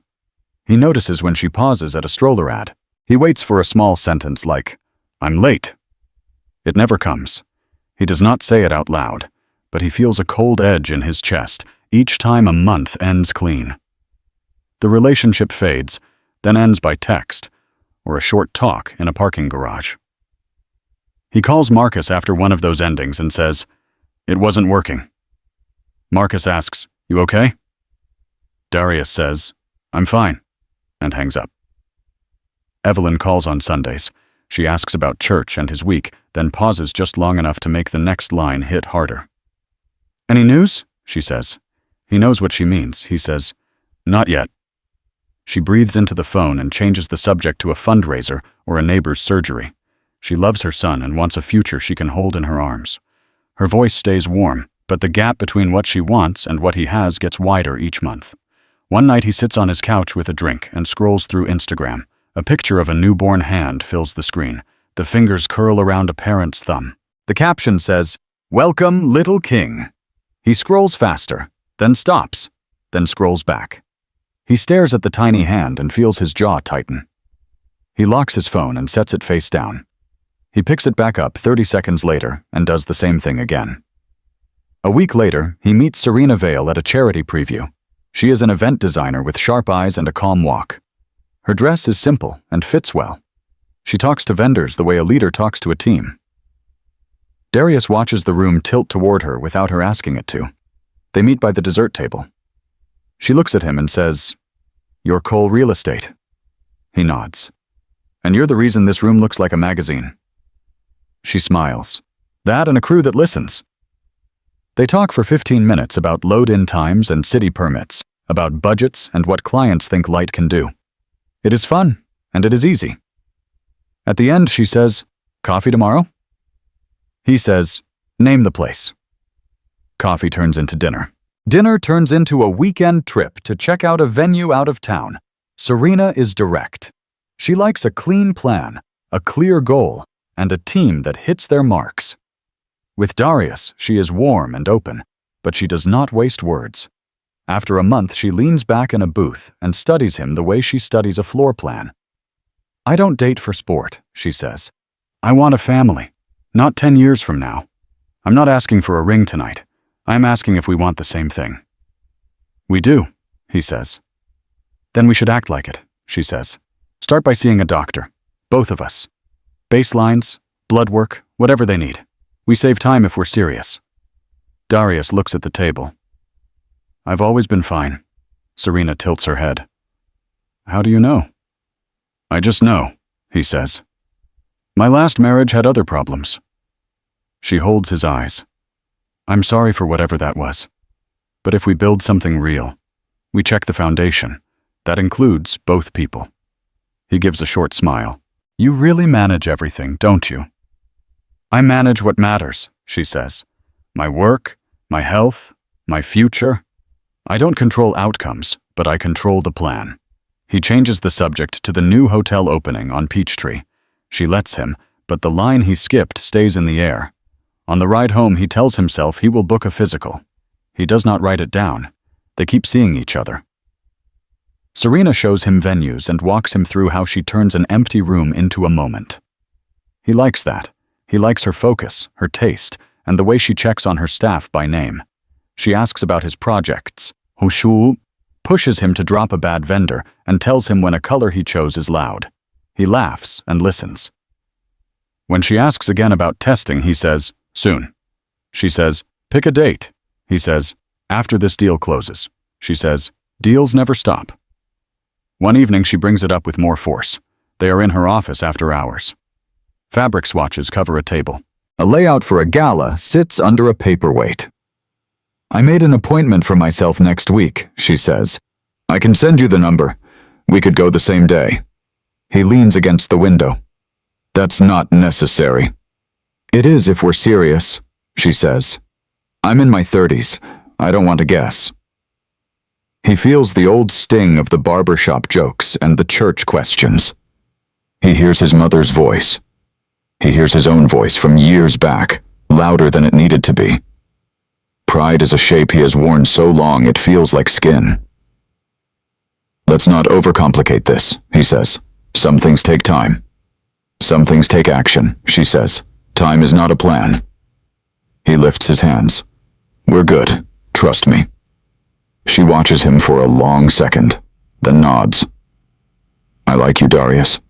He notices when she pauses at a stroller ad. He waits for a small sentence like, "I'm late." It never comes. He does not say it out loud, but he feels a cold edge in his chest each time a month ends clean. The relationship fades, then ends by text, or a short talk in a parking garage. He calls Marcus after one of those endings and says, "It wasn't working." Marcus asks, "You okay?" Darius says, "I'm fine," and hangs up. Evelyn calls on Sundays. She asks about church and his week, then pauses just long enough to make the next line hit harder. "Any news?" she says. He knows what she means. He says, "Not yet." She breathes into the phone and changes the subject to a fundraiser or a neighbor's surgery. She loves her son and wants a future she can hold in her arms. Her voice stays warm, but the gap between what she wants and what he has gets wider each month. One night he sits on his couch with a drink and scrolls through Instagram. A picture of a newborn hand fills the screen. The fingers curl around a parent's thumb. The caption says, "Welcome, little king." He scrolls faster, then stops, then scrolls back. He stares at the tiny hand and feels his jaw tighten. He locks his phone and sets it face down. He picks it back up 30 seconds later and does the same thing again. A week later, he meets Serena Vale at a charity preview. She is an event designer with sharp eyes and a calm walk. Her dress is simple and fits well. She talks to vendors the way a leader talks to a team. Darius watches the room tilt toward her without her asking it to. They meet by the dessert table. She looks at him and says, "You're Cole Real Estate." He nods. "And you're the reason this room looks like a magazine." She smiles. "That and a crew that listens." They talk for 15 minutes about load-in times and city permits, about budgets and what clients think light can do. It is fun, and it is easy. At the end, she says, "Coffee tomorrow?" He says, "Name the place." Coffee turns into dinner. Dinner turns into a weekend trip to check out a venue out of town. Serena is direct. She likes a clean plan, a clear goal, and a team that hits their marks. With Darius, she is warm and open, but she does not waste words. After a month, she leans back in a booth and studies him the way she studies a floor plan. "I don't date for sport," she says. "I want a family, not 10 years from now. I'm not asking for a ring tonight. I'm asking if we want the same thing." "We do," he says. "Then we should act like it," she says. "Start by seeing a doctor. Both of us. Baselines, blood work, whatever they need. We save time if we're serious." Darius looks at the table. "I've always been fine." Serena tilts her head. "How do you know?" "I just know," he says. "My last marriage had other problems." She holds his eyes. "I'm sorry for whatever that was. But if we build something real, we check the foundation. That includes both people." He gives a short smile. "You really manage everything, don't you?" "I manage what matters," she says. "My work, my health, my future. I don't control outcomes, but I control the plan." He changes the subject to the new hotel opening on Peachtree. She lets him, but the line he skipped stays in the air. On the ride home, he tells himself he will book a physical. He does not write it down. They keep seeing each other. Serena shows him venues and walks him through how she turns an empty room into a moment. He likes that. He likes her focus, her taste, and the way she checks on her staff by name. She asks about his projects. Hoshu pushes him to drop a bad vendor and tells him when a color he chose is loud. He laughs and listens. When she asks again about testing, he says, "Soon." She says, "Pick a date." He says, "After this deal closes." She says, "Deals never stop." One evening, she brings it up with more force. They are in her office after hours. Fabric swatches cover a table. A layout for a gala sits under a paperweight. "I made an appointment for myself next week," she says. "I can send you the number. We could go the same day." He leans against the window. "That's not necessary." "It is if we're serious," she says. "I'm in my 30s. I don't want to guess." He feels the old sting of the barbershop jokes and the church questions. He hears his mother's voice. He hears his own voice from years back, louder than it needed to be. Pride is a shape he has worn so long it feels like skin. "Let's not overcomplicate this," he says. "Some things take time. Some things take action," she says. "Time is not a plan." He lifts his hands. "We're good. Trust me." She watches him for a long second, then nods. "I like you, Darius,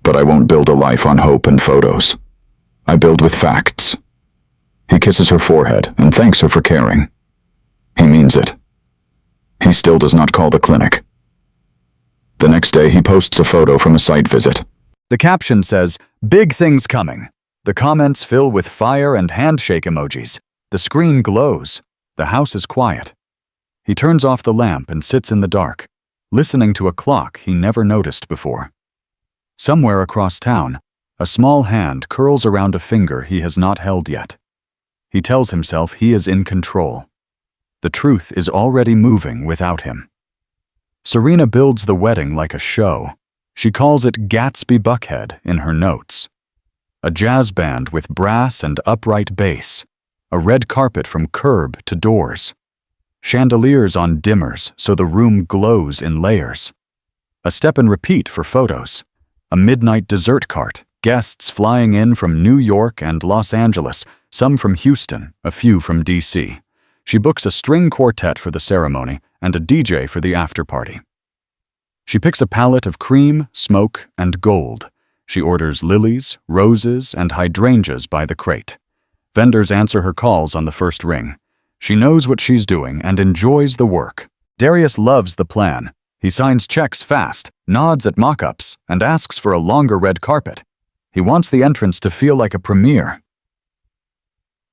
but I won't build a life on hope and photos. I build with facts." He kisses her forehead and thanks her for caring. He means it. He still does not call the clinic. The next day, he posts a photo from a site visit. The caption says, "Big things coming." The comments fill with fire and handshake emojis. The screen glows. The house is quiet. He turns off the lamp and sits in the dark, listening to a clock he never noticed before. Somewhere across town, a small hand curls around a finger he has not held yet. He tells himself he is in control. The truth is already moving without him. Serena builds the wedding like a show. She calls it Gatsby Buckhead in her notes. A jazz band with brass and upright bass. A red carpet from curb to doors. Chandeliers on dimmers so the room glows in layers. A step and repeat for photos. A midnight dessert cart, guests flying in from New York and Los Angeles, some from Houston, a few from DC. She books a string quartet for the ceremony and a DJ for the after-party. She picks a palette of cream, smoke, and gold. She orders lilies, roses, and hydrangeas by the crate. Vendors answer her calls on the first ring. She knows what she's doing and enjoys the work. Darius loves the plan. He signs checks fast, nods at mock-ups, and asks for a longer red carpet. He wants the entrance to feel like a premiere.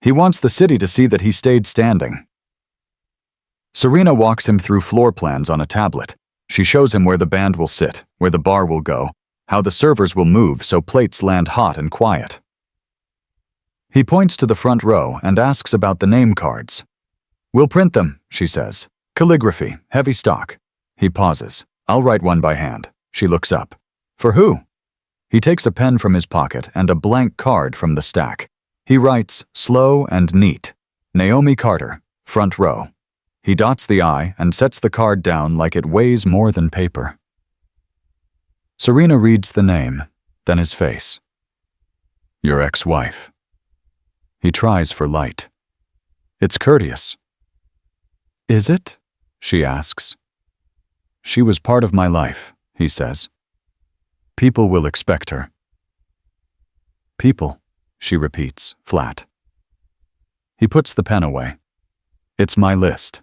He wants the city to see that he stayed standing. Serena walks him through floor plans on a tablet. She shows him where the band will sit, where the bar will go, how the servers will move so plates land hot and quiet. He points to the front row and asks about the name cards. "We'll print them," she says. "Calligraphy, heavy stock." He pauses. "I'll write one by hand." She looks up. "For who?" He takes a pen from his pocket and a blank card from the stack. He writes, slow and neat, "Naomi Carter, front row." He dots the I and sets the card down like it weighs more than paper. Serena reads the name, then his face. "Your ex-wife." He tries for light. "It's courteous." "Is it?" she asks. "She was part of my life," he says. "People will expect her." "People," she repeats, flat. He puts the pen away. "It's my list."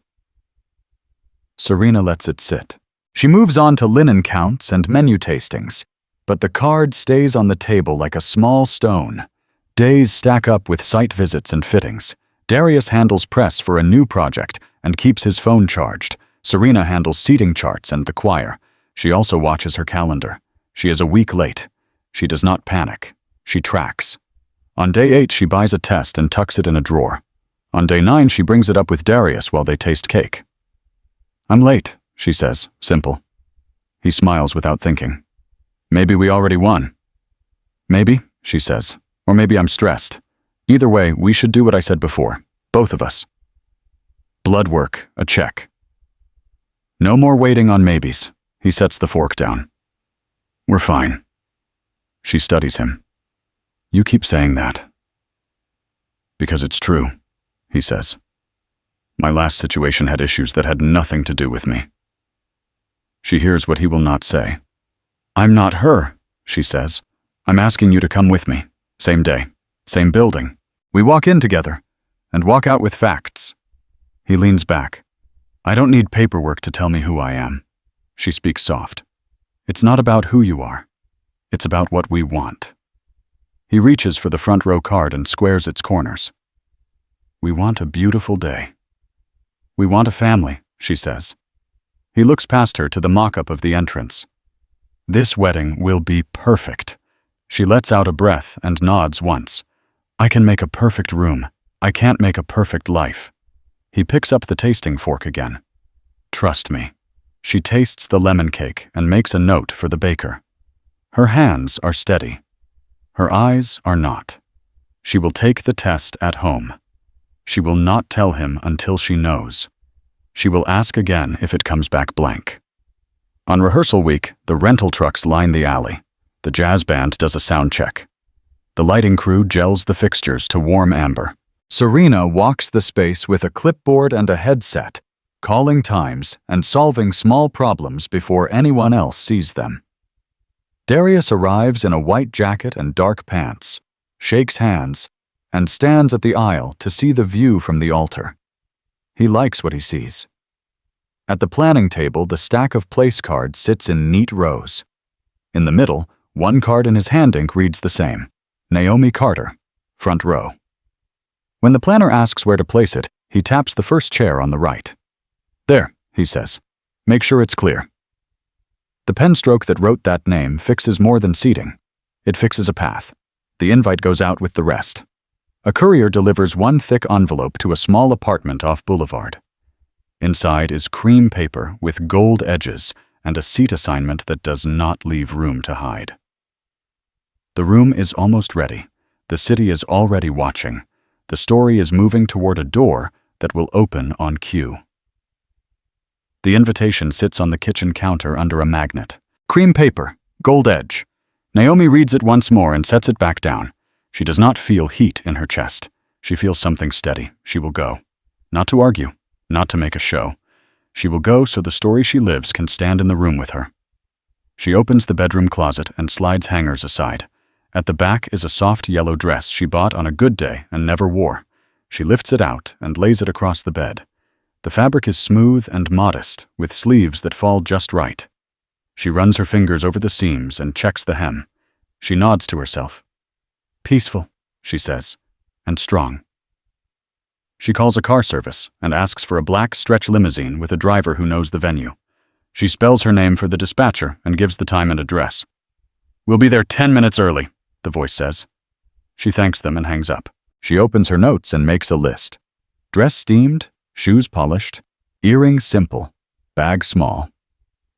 Serena lets it sit. She moves on to linen counts and menu tastings, but the card stays on the table like a small stone. Days stack up with site visits and fittings. Darius handles press for a new project and keeps his phone charged. Serena handles seating charts and the choir. She also watches her calendar. She is a week late. She does not panic. She tracks. On day 8, she buys a test and tucks it in a drawer. On day 9, she brings it up with Darius while they taste cake. "I'm late," she says, simple. He smiles without thinking. "Maybe we already won." "Maybe," she says, "or maybe I'm stressed. Either way, we should do what I said before, both of us." Blood work, a check. No more waiting on maybes. He sets the fork down. "We're fine." She studies him. "You keep saying that." "Because it's true," he says. "My last situation had issues that had nothing to do with me." She hears what he will not say. "I'm not her," she says. "I'm asking you to come with me. Same day, same building. We walk in together and walk out with facts." He leans back. "I don't need paperwork to tell me who I am." She speaks soft. "It's not about who you are. It's about what we want." He reaches for the front row card and squares its corners. "We want a beautiful day. We want a family," she says. He looks past her to the mock-up of the entrance. "This wedding will be perfect." She lets out a breath and nods once. "I can make a perfect room. I can't make a perfect life." He picks up the tasting fork again. "Trust me." She tastes the lemon cake and makes a note for the baker. Her hands are steady. Her eyes are not. She will take the test at home. She will not tell him until she knows. She will ask again if it comes back blank. On rehearsal week, the rental trucks line the alley. The jazz band does a sound check. The lighting crew gels the fixtures to warm amber. Serena walks the space with a clipboard and a headset, calling times and solving small problems before anyone else sees them. Darius arrives in a white jacket and dark pants, shakes hands, and stands at the aisle to see the view from the altar. He likes what he sees. At the planning table, the stack of place cards sits in neat rows. In the middle, one card in his hand ink reads the same, Naomi Carter, front row. When the planner asks where to place it, he taps the first chair on the right. "There," he says. "Make sure it's clear." The pen stroke that wrote that name fixes more than seating. It fixes a path. The invite goes out with the rest. A courier delivers one thick envelope to a small apartment off Boulevard. Inside is cream paper with gold edges and a seat assignment that does not leave room to hide. The room is almost ready. The city is already watching. The story is moving toward a door that will open on cue. The invitation sits on the kitchen counter under a magnet. Cream paper, gold edge. Naomi reads it once more and sets it back down. She does not feel heat in her chest. She feels something steady. She will go. Not to argue, not to make a show. She will go so the story she lives can stand in the room with her. She opens the bedroom closet and slides hangers aside. At the back is a soft yellow dress she bought on a good day and never wore. She lifts it out and lays it across the bed. The fabric is smooth and modest, with sleeves that fall just right. She runs her fingers over the seams and checks the hem. She nods to herself. Peaceful, she says, and strong. She calls a car service and asks for a black stretch limousine with a driver who knows the venue. She spells her name for the dispatcher and gives the time and address. We'll be there 10 minutes early, the voice says. She thanks them and hangs up. She opens her notes and makes a list. Dress steamed, shoes polished, earrings simple, bag small.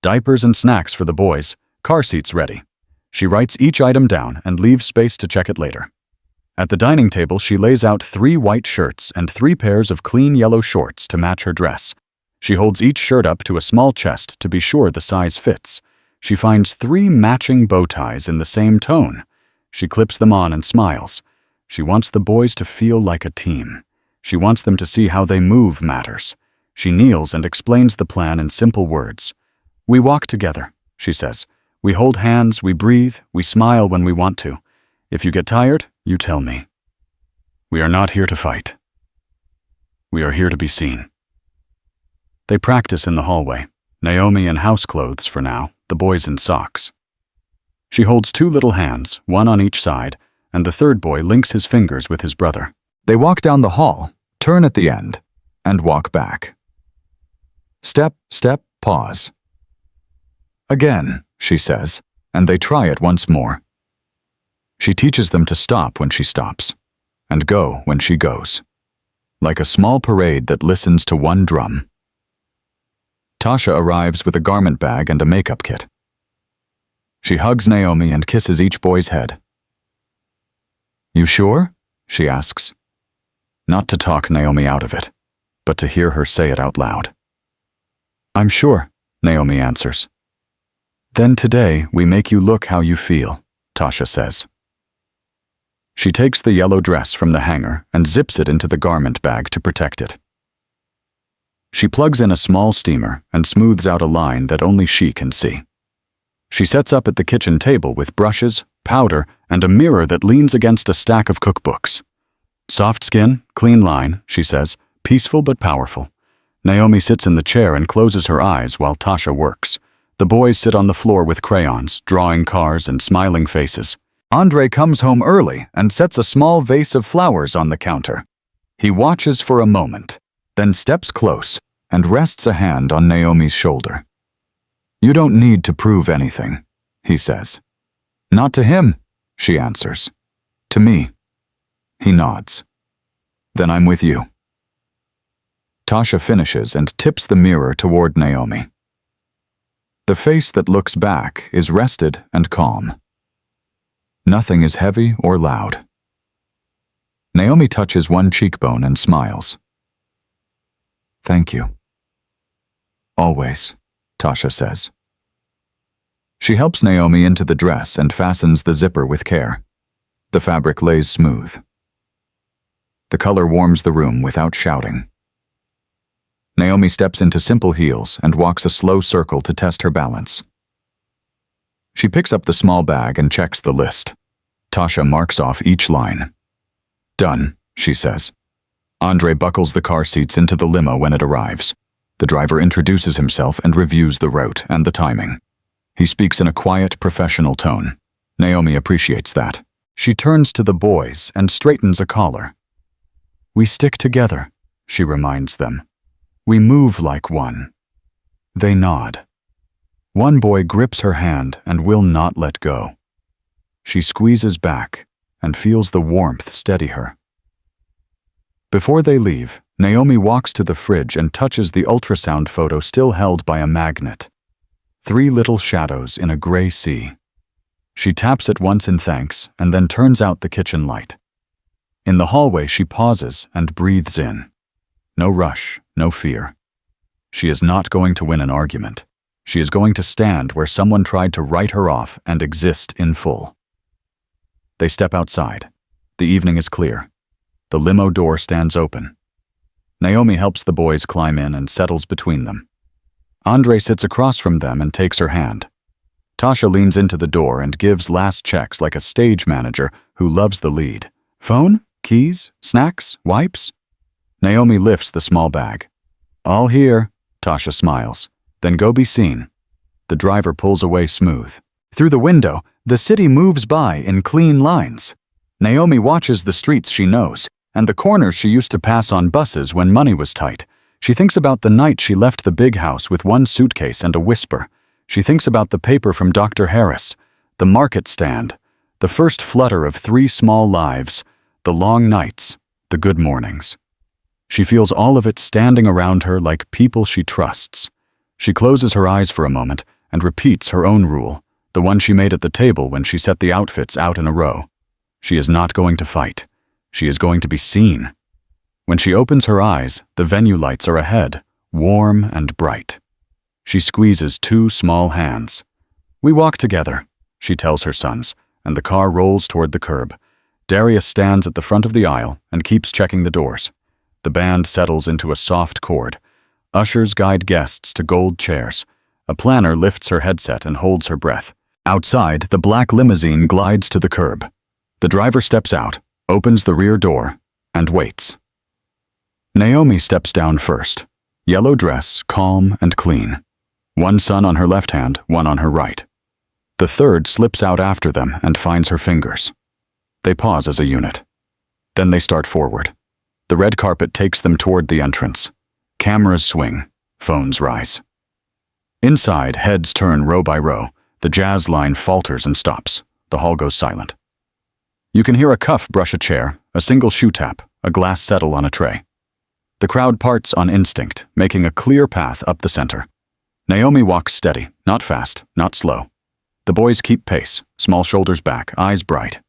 Diapers and snacks for the boys, car seats ready. She writes each item down and leaves space to check it later. At the dining table, she lays out 3 white shirts and 3 pairs of clean yellow shorts to match her dress. She holds each shirt up to a small chest to be sure the size fits. She finds 3 matching bow ties in the same tone. She clips them on and smiles. She wants the boys to feel like a team. She wants them to see how they move matters. She kneels and explains the plan in simple words. We walk together, she says. We hold hands, we breathe, we smile when we want to. If you get tired, you tell me. We are not here to fight. We are here to be seen. They practice in the hallway. Naomi in house clothes for now, the boys in socks. She holds 2 little hands, one on each side, and the third boy links his fingers with his brother. They walk down the hall, turn at the end, and walk back. Step, step, pause. Again, she says, and they try it once more. She teaches them to stop when she stops, and go when she goes, like a small parade that listens to one drum. Tasha arrives with a garment bag and a makeup kit. She hugs Naomi and kisses each boy's head. You sure? She asks. Not to talk Naomi out of it, but to hear her say it out loud. I'm sure, Naomi answers. Then today we make you look how you feel, Tasha says. She takes the yellow dress from the hanger and zips it into the garment bag to protect it. She plugs in a small steamer and smooths out a line that only she can see. She sets up at the kitchen table with brushes, powder, and a mirror that leans against a stack of cookbooks. Soft skin, clean line, she says, peaceful but powerful. Naomi sits in the chair and closes her eyes while Tasha works. The boys sit on the floor with crayons, drawing cars and smiling faces. Andre comes home early and sets a small vase of flowers on the counter. He watches for a moment, then steps close and rests a hand on Naomi's shoulder. You don't need to prove anything, he says. Not to him, she answers. To me. He nods. Then I'm with you. Tasha finishes and tips the mirror toward Naomi. The face that looks back is rested and calm. Nothing is heavy or loud. Naomi touches one cheekbone and smiles. Thank you. Always, Tasha says. She helps Naomi into the dress and fastens the zipper with care. The fabric lays smooth. The color warms the room without shouting. Naomi steps into simple heels and walks a slow circle to test her balance. She picks up the small bag and checks the list. Tasha marks off each line. Done, she says. Andre buckles the car seats into the limo when it arrives. The driver introduces himself and reviews the route and the timing. He speaks in a quiet, professional tone. Naomi appreciates that. She turns to the boys and straightens a collar. We stick together, she reminds them. We move like one. They nod. One boy grips her hand and will not let go. She squeezes back and feels the warmth steady her. Before they leave, Naomi walks to the fridge and touches the ultrasound photo still held by a magnet. 3 little shadows in a gray sea. She taps it once in thanks and then turns out the kitchen light. In the hallway, she pauses and breathes in. No rush, no fear. She is not going to win an argument. She is going to stand where someone tried to write her off and exist in full. They step outside. The evening is clear. The limo door stands open. Naomi helps the boys climb in and settles between them. Andre sits across from them and takes her hand. Tasha leans into the door and gives last checks like a stage manager who loves the lead. Phone? Keys? Snacks? Wipes? Naomi lifts the small bag. All here, Tasha smiles. Then go be seen. The driver pulls away smooth. Through the window, the city moves by in clean lines. Naomi watches the streets she knows, and the corners she used to pass on buses when money was tight. She thinks about the night she left the big house with one suitcase and a whisper. She thinks about the paper from Dr. Harris, the market stand, the first flutter of 3 small lives, the long nights, the good mornings. She feels all of it standing around her like people she trusts. She closes her eyes for a moment and repeats her own rule, the one she made at the table when she set the outfits out in a row. She is not going to fight. She is going to be seen. When she opens her eyes, the venue lights are ahead, warm and bright. She squeezes 2 small hands. We walk together, she tells her sons, and the car rolls toward the curb. Darius stands at the front of the aisle and keeps checking the doors. The band settles into a soft chord. Ushers guide guests to gold chairs. A planner lifts her headset and holds her breath. Outside, the black limousine glides to the curb. The driver steps out, opens the rear door, and waits. Naomi steps down first. Yellow dress, calm and clean. 1 son on her left hand, 1 on her right. The third slips out after them and finds her fingers. They pause as a unit. Then they start forward. The red carpet takes them toward the entrance. Cameras swing. Phones rise. Inside, heads turn row by row. The jazz line falters and stops. The hall goes silent. You can hear a cuff brush a chair, a single shoe tap, a glass settle on a tray. The crowd parts on instinct, making a clear path up the center. Naomi walks steady, not fast, not slow. The boys keep pace, small shoulders back, eyes bright.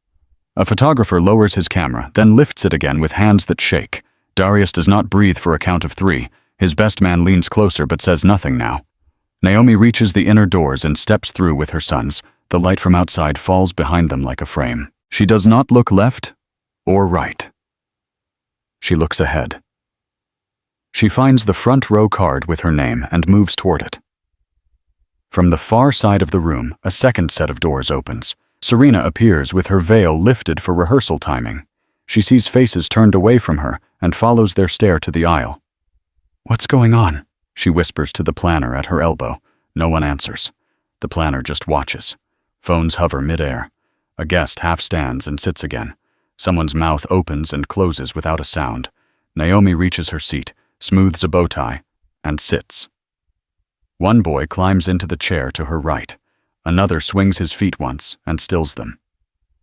A photographer lowers his camera, then lifts it again with hands that shake. Darius does not breathe for a count of 3. His best man leans closer but says nothing now. Naomi reaches the inner doors and steps through with her sons. The light from outside falls behind them like a frame. She does not look left or right. She looks ahead. She finds the front row card with her name and moves toward it. From the far side of the room, a second set of doors opens. Serena appears with her veil lifted for rehearsal timing. She sees faces turned away from her and follows their stare to the aisle. What's going on? She whispers to the planner at her elbow. No one answers. The planner just watches. Phones hover midair. A guest half stands and sits again. Someone's mouth opens and closes without a sound. Naomi reaches her seat, smooths a bow tie, and sits. One boy climbs into the chair to her right. Another swings his feet once and stills them.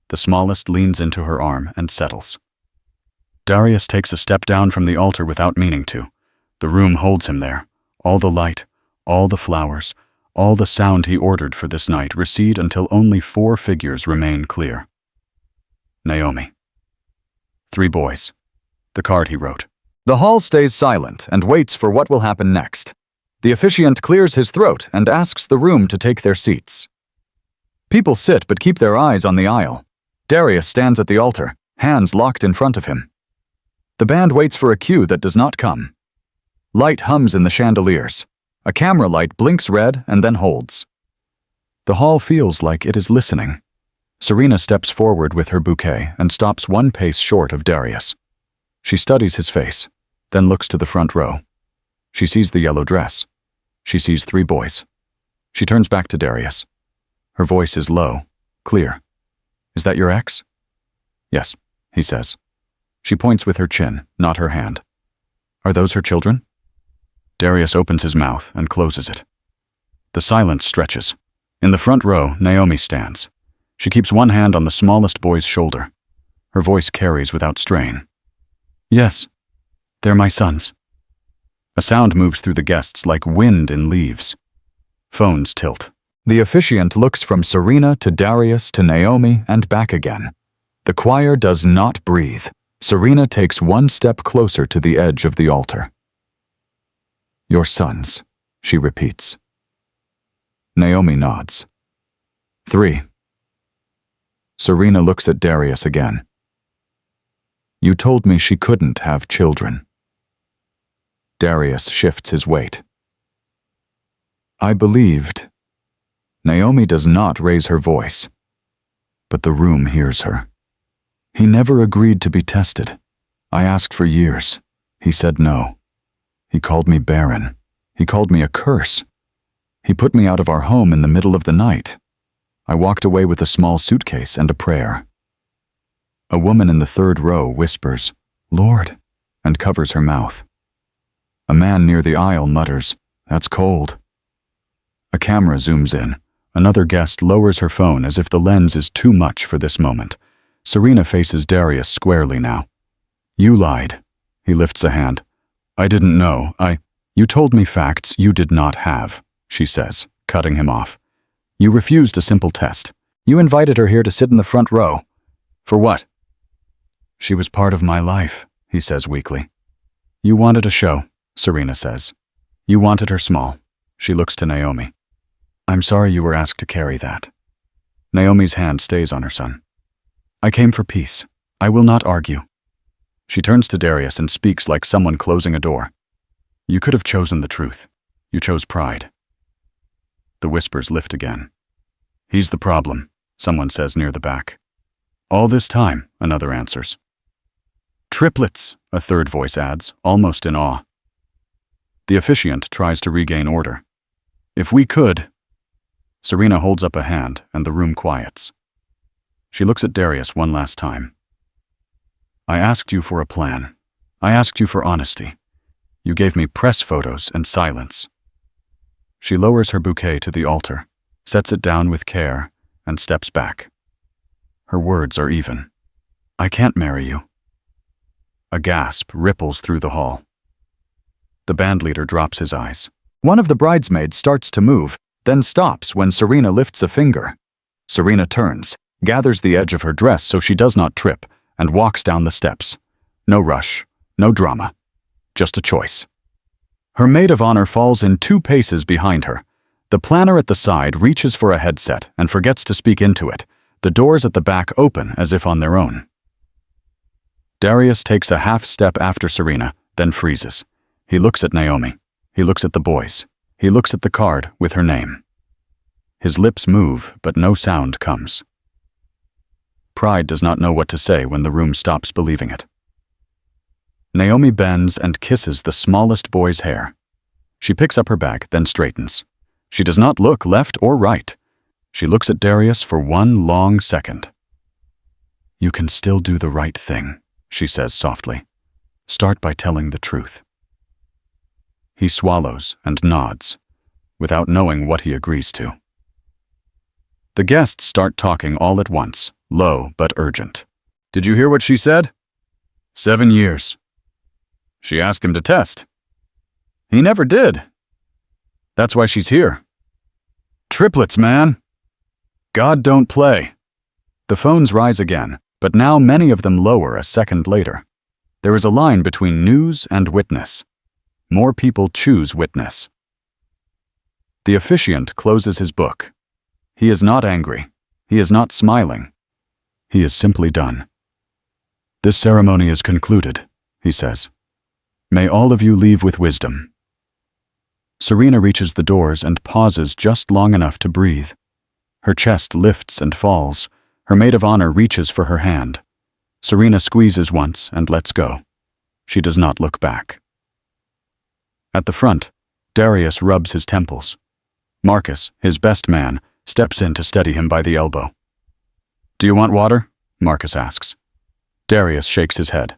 The smallest leans into her arm and settles. Darius takes a step down from the altar without meaning to. The room holds him there. All the light, all the flowers, all the sound he ordered for this night recede until only 4 figures remain clear. Naomi. 3 boys. The card he wrote. The hall stays silent and waits for what will happen next. The officiant clears his throat and asks the room to take their seats. People sit but keep their eyes on the aisle. Darius stands at the altar, hands locked in front of him. The band waits for a cue that does not come. Light hums in the chandeliers. A camera light blinks red and then holds. The hall feels like it is listening. Serena steps forward with her bouquet and stops 1 pace short of Darius. She studies his face, then looks to the front row. She sees the yellow dress. She sees 3 boys. She turns back to Darius. Her voice is low, clear. Is that your ex? Yes, he says. She points with her chin, not her hand. Are those her children? Darius opens his mouth and closes it. The silence stretches. In the front row, Naomi stands. She keeps 1 hand on the smallest boy's shoulder. Her voice carries without strain. Yes, they're my sons. A sound moves through the guests like wind in leaves. Phones tilt. The officiant looks from Serena to Darius to Naomi and back again. The choir does not breathe. Serena takes 1 step closer to the edge of the altar. Your sons, she repeats. Naomi nods. 3. Serena looks at Darius again. You told me she couldn't have children. Darius shifts his weight. I believed. Naomi does not raise her voice, but the room hears her. He never agreed to be tested. I asked for years. He said no. He called me barren. He called me a curse. He put me out of our home in the middle of the night. I walked away with a small suitcase and a prayer. A woman in the 3rd row whispers, Lord, and covers her mouth. A man near the aisle mutters, That's cold. A camera zooms in. Another guest lowers her phone as if the lens is too much for this moment. Serena faces Darius squarely now. You lied. He lifts a hand. I didn't know. You told me facts you did not have, she says, cutting him off. You refused a simple test. You invited her here to sit in the front row. For what? She was part of my life, he says weakly. You wanted a show, Serena says. You wanted her small. She looks to Naomi. I'm sorry you were asked to carry that. Naomi's hand stays on her son. I came for peace. I will not argue. She turns to Darius and speaks like someone closing a door. You could have chosen the truth. You chose pride. The whispers lift again. He's the problem, someone says near the back. All this time, another answers. Triplets, a 3rd voice adds, almost in awe. The officiant tries to regain order. If we could... Serena holds up a hand and the room quiets. She looks at Darius one last time. I asked you for a plan. I asked you for honesty. You gave me press photos and silence. She lowers her bouquet to the altar, sets it down with care, and steps back. Her words are even. I can't marry you. A gasp ripples through the hall. The bandleader drops his eyes. One of the bridesmaids starts to move, then stops when Serena lifts a finger. Serena turns, gathers the edge of her dress so she does not trip, and walks down the steps. No rush, no drama, just a choice. Her maid of honor falls in 2 paces behind her. The planner at the side reaches for a headset and forgets to speak into it. The doors at the back open as if on their own. Darius takes a half step after Serena, then freezes. He looks at Naomi. He looks at the boys. He looks at the card with her name. His lips move, but no sound comes. Pride does not know what to say when the room stops believing it. Naomi bends and kisses the smallest boy's hair. She picks up her bag, then straightens. She does not look left or right. She looks at Darius for one long second. You can still do the right thing, she says softly. Start by telling the truth. He swallows and nods, without knowing what he agrees to. The guests start talking all at once, low but urgent. Did you hear what she said? 7 years. She asked him to test. He never did. That's why she's here. Triplets, man. God don't play. The phones rise again, but now many of them lower a second later. There is a line between news and witness. More people choose witness. The officiant closes his book. He is not angry. He is not smiling. He is simply done. This ceremony is concluded, he says. May all of you leave with wisdom. Serena reaches the doors and pauses just long enough to breathe. Her chest lifts and falls. Her maid of honor reaches for her hand. Serena squeezes once and lets go. She does not look back. At the front, Darius rubs his temples. Marcus, his best man, steps in to steady him by the elbow. Do you want water? Marcus asks. Darius shakes his head.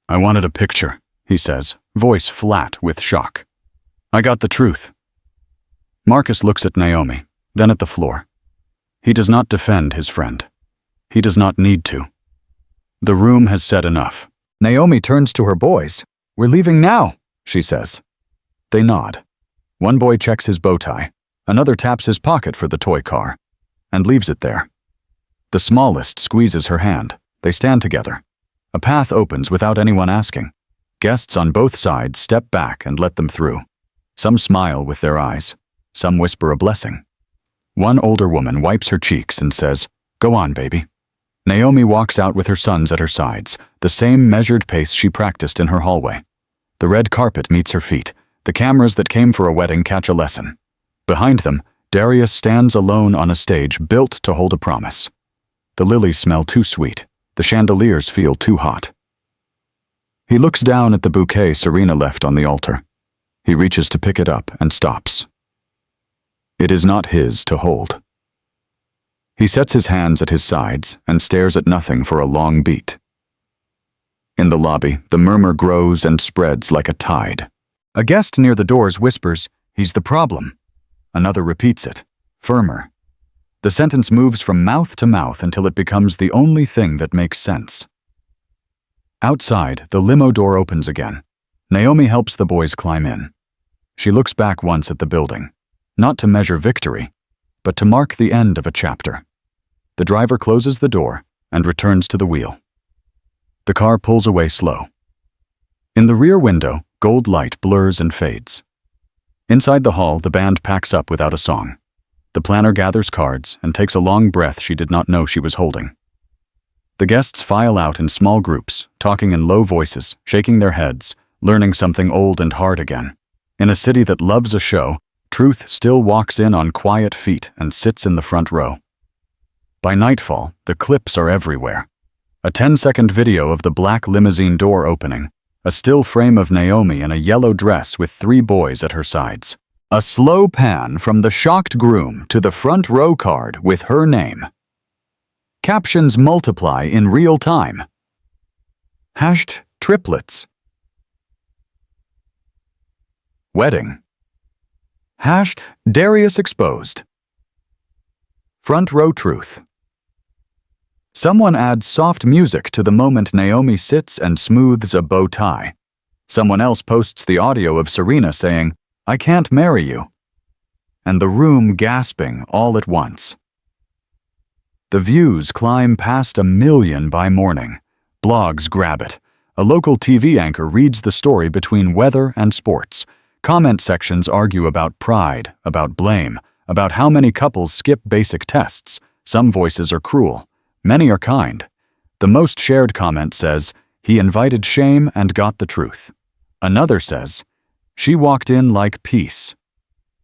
I wanted a picture, he says, voice flat with shock. I got the truth. Marcus looks at Naomi, then at the floor. He does not defend his friend. He does not need to. The room has said enough. Naomi turns to her boys. We're leaving now, she says. They nod. One boy checks his bow tie. Another taps his pocket for the toy car and leaves it there. The smallest squeezes her hand. They stand together. A path opens without anyone asking. Guests on both sides step back and let them through. Some smile with their eyes. Some whisper a blessing. One older woman wipes her cheeks and says, "Go on, baby." Naomi walks out with her sons at her sides, the same measured pace she practiced in her hallway. The red carpet meets her feet. The cameras that came for a wedding catch a lesson. Behind them, Darius stands alone on a stage built to hold a promise. The lilies smell too sweet. The chandeliers feel too hot. He looks down at the bouquet Serena left on the altar. He reaches to pick it up and stops. It is not his to hold. He sets his hands at his sides and stares at nothing for a long beat. In the lobby, the murmur grows and spreads like a tide. A guest near the doors whispers, "He's the problem." Another repeats it, firmer. The sentence moves from mouth to mouth until it becomes the only thing that makes sense. Outside, the limo door opens again. Naomi helps the boys climb in. She looks back once at the building, not to measure victory, but to mark the end of a chapter. The driver closes the door and returns to the wheel. The car pulls away slow. In the rear window, gold light blurs and fades. Inside the hall, the band packs up without a song. The planner gathers cards and takes a long breath she did not know she was holding. The guests file out in small groups, talking in low voices, shaking their heads, learning something old and hard again. In a city that loves a show, truth still walks in on quiet feet and sits in the front row. By nightfall, the clips are everywhere. A 10-second video of the black limousine door opening, a still frame of Naomi in a yellow dress with 3 boys at her sides. A slow pan from the shocked groom to the front row card with her name. Captions multiply in real time. #Triplets. Wedding. #Darius exposed. Front row truth. Someone adds soft music to the moment Naomi sits and smooths a bow tie. Someone else posts the audio of Serena saying, "I can't marry you." And the room gasping all at once. The views climb past 1 million by morning. Blogs grab it. A local TV anchor reads the story between weather and sports. Comment sections argue about pride, about blame, about how many couples skip basic tests. Some voices are cruel. Many are kind. The most shared comment says, "He invited shame and got the truth." Another says, "She walked in like peace."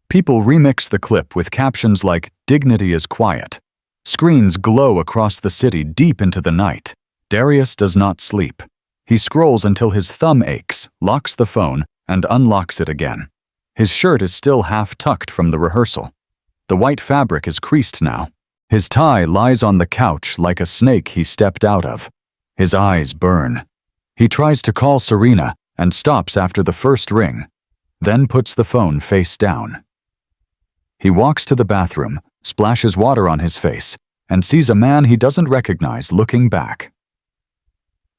People remix the clip with captions like, "Dignity is quiet." Screens glow across the city deep into the night. Darius does not sleep. He scrolls until his thumb aches, locks the phone, and unlocks it again. His shirt is still half tucked from the rehearsal. The white fabric is creased now. His tie lies on the couch like a snake he stepped out of. His eyes burn. He tries to call Serena and stops after the first ring, then puts the phone face down. He walks to the bathroom, splashes water on his face, and sees a man he doesn't recognize looking back.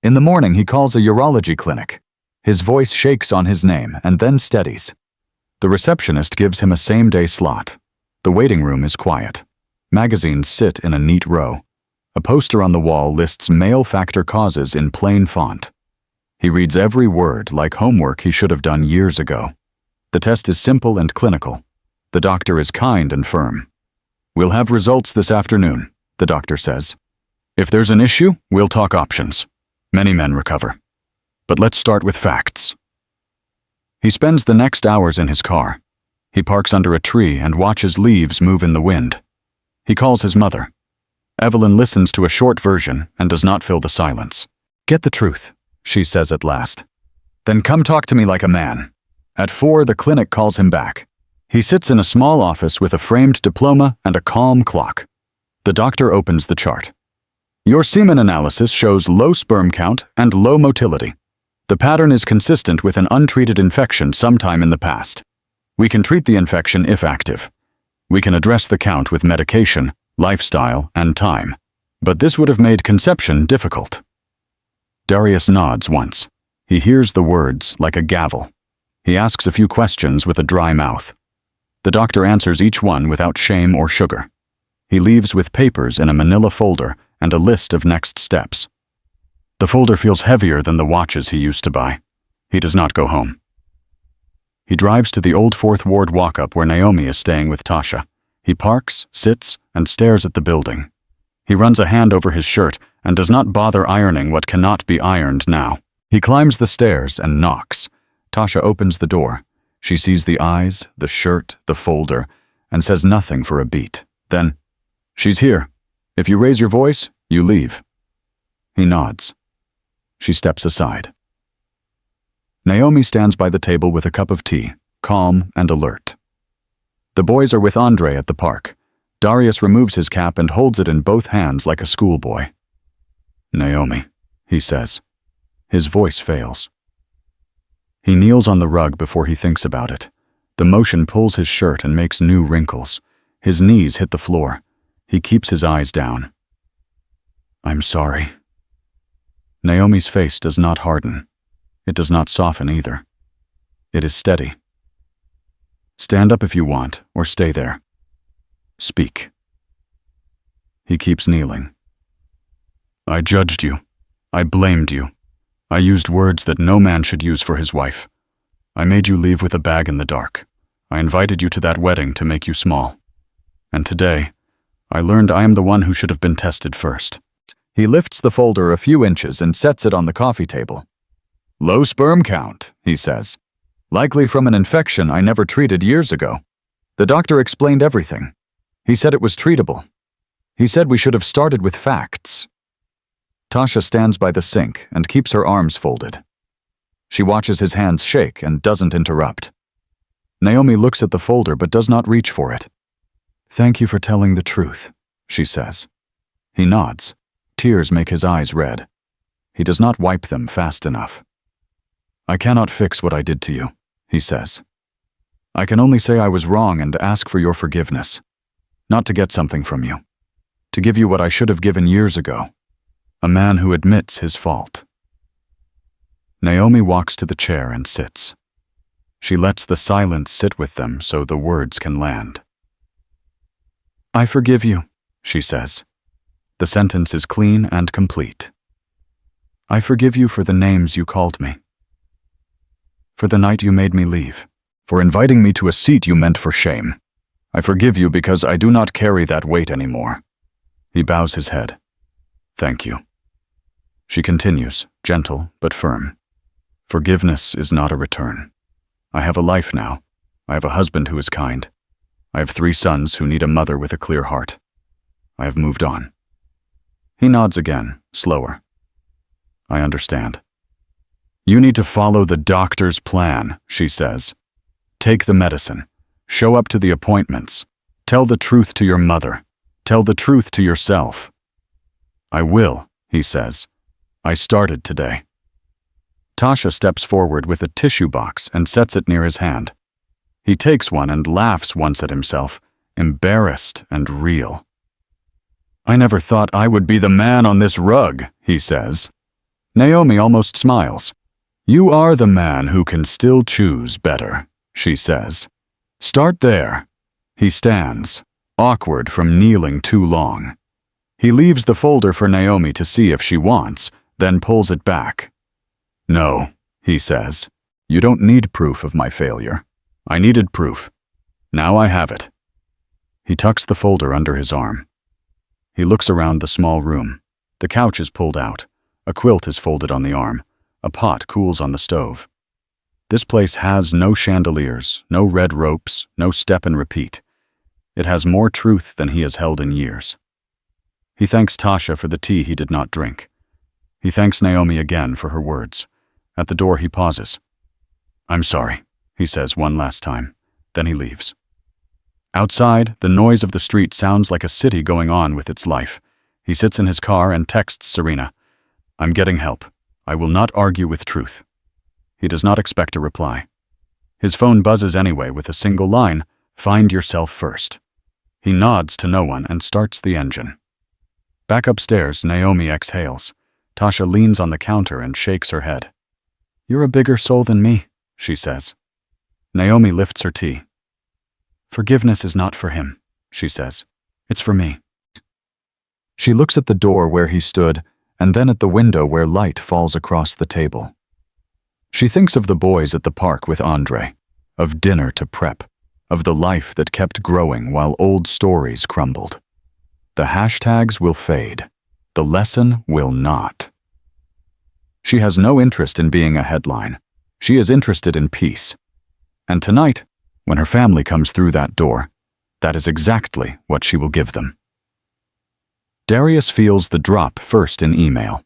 In the morning, he calls a urology clinic. His voice shakes on his name and then steadies. The receptionist gives him a same-day slot. The waiting room is quiet. Magazines sit in a neat row. A poster on the wall lists male factor causes in plain font. He reads every word like homework he should have done years ago. The test is simple and clinical. The doctor is kind and firm. "We'll have results this afternoon," the doctor says. "If there's an issue, we'll talk options. Many men recover. But let's start with facts." He spends the next hours in his car. He parks under a tree and watches leaves move in the wind. He calls his mother. Evelyn listens to a short version and does not fill the silence. "Get the truth," she says at last. "Then come talk to me like a man." At 4, the clinic calls him back. He sits in a small office with a framed diploma and a calm clock. The doctor opens the chart. "Your semen analysis shows low sperm count and low motility. The pattern is consistent with an untreated infection sometime in the past. We can treat the infection if active. We can address the count with medication, lifestyle, and time. But this would have made conception difficult." Darius nods once. He hears the words like a gavel. He asks a few questions with a dry mouth. The doctor answers each one without shame or sugar. He leaves with papers in a manila folder and a list of next steps. The folder feels heavier than the watches he used to buy. He does not go home. He drives to the old Fourth Ward walk-up where Naomi is staying with Tasha. He parks, sits, and stares at the building. He runs a hand over his shirt and does not bother ironing what cannot be ironed now. He climbs the stairs and knocks. Tasha opens the door. She sees the eyes, the shirt, the folder, and says nothing for a beat. Then, "She's here. If you raise your voice, you leave." He nods. She steps aside. Naomi stands by the table with a cup of tea, calm and alert. The boys are with Andre at the park. Darius removes his cap and holds it in both hands like a schoolboy. "Naomi," he says. His voice fails. He kneels on the rug before he thinks about it. The motion pulls his shirt and makes new wrinkles. His knees hit the floor. He keeps his eyes down. "I'm sorry." Naomi's face does not harden. It does not soften either. It is steady. "Stand up if you want, or stay there. Speak." He keeps kneeling. "I judged you. I blamed you. I used words that no man should use for his wife. I made you leave with a bag in the dark. I invited you to that wedding to make you small. And today, I learned I am the one who should have been tested first." He lifts the folder a few inches and sets it on the coffee table. "Low sperm count," he says. "Likely from an infection I never treated years ago. The doctor explained everything. He said it was treatable. He said we should have started with facts." Tasha stands by the sink and keeps her arms folded. She watches his hands shake and doesn't interrupt. Naomi looks at the folder but does not reach for it. "Thank you for telling the truth," she says. He nods. Tears make his eyes red. He does not wipe them fast enough. "I cannot fix what I did to you," he says. "I can only say I was wrong and ask for your forgiveness. Not to get something from you. To give you what I should have given years ago. A man who admits his fault." Naomi walks to the chair and sits. She lets the silence sit with them so the words can land. "I forgive you," she says. The sentence is clean and complete. "I forgive you for the names you called me. For the night you made me leave. For inviting me to a seat you meant for shame. I forgive you because I do not carry that weight anymore." He bows his head. "Thank you." She continues, gentle but firm. "Forgiveness is not a return. I have a life now. I have a husband who is kind. I have 3 sons who need a mother with a clear heart. I have moved on." He nods again, slower. "I understand." "You need to follow the doctor's plan," she says. "Take the medicine. Show up to the appointments. Tell the truth to your mother. Tell the truth to yourself." "I will," he says. "I started today." Tasha steps forward with a tissue box and sets it near his hand. He takes one and laughs once at himself, embarrassed and real. "I never thought I would be the man on this rug," he says. Naomi almost smiles. "You are the man who can still choose better," she says. "Start there." He stands, awkward from kneeling too long. He leaves the folder for Naomi to see if she wants, then pulls it back. "No," he says. "You don't need proof of my failure. I needed proof. Now I have it." He tucks the folder under his arm. He looks around the small room. The couch is pulled out. A quilt is folded on the arm. A pot cools on the stove. This place has no chandeliers, no red ropes, no step and repeat. It has more truth than he has held in years. He thanks Tasha for the tea he did not drink. He thanks Naomi again for her words. At the door he pauses. "I'm sorry," he says one last time. Then he leaves. Outside, the noise of the street sounds like a city going on with its life. He sits in his car and texts Serena. "I'm getting help. I will not argue with truth." He does not expect a reply. His phone buzzes anyway with a single line, "Find yourself first." He nods to no one and starts the engine. Back upstairs, Naomi exhales. Tasha leans on the counter and shakes her head. "You're a bigger soul than me," she says. Naomi lifts her tea. "Forgiveness is not for him," she says. "It's for me." She looks at the door where he stood, and then at the window where light falls across the table. She thinks of the boys at the park with Andre. of dinner to prep, of the life that kept growing while old stories crumbled. The hashtags will fade. The lesson will not. She has no interest in being a headline. She is interested in peace. And tonight, when her family comes through that door, that is exactly what she will give them. Darius feels the drop first in email.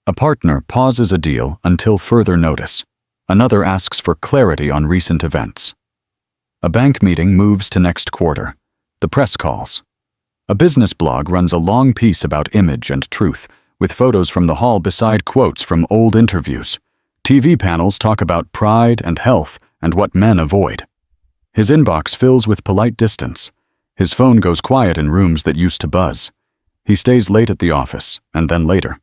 A partner pauses a deal until further notice. Another asks for clarity on recent events. A bank meeting moves to next quarter. The press calls. A business blog runs a long piece about image and truth, with photos from the hall beside quotes from old interviews. TV panels talk about pride and health and what men avoid. His inbox fills with polite distance. His phone goes quiet in rooms that used to buzz. He stays late at the office, and then later.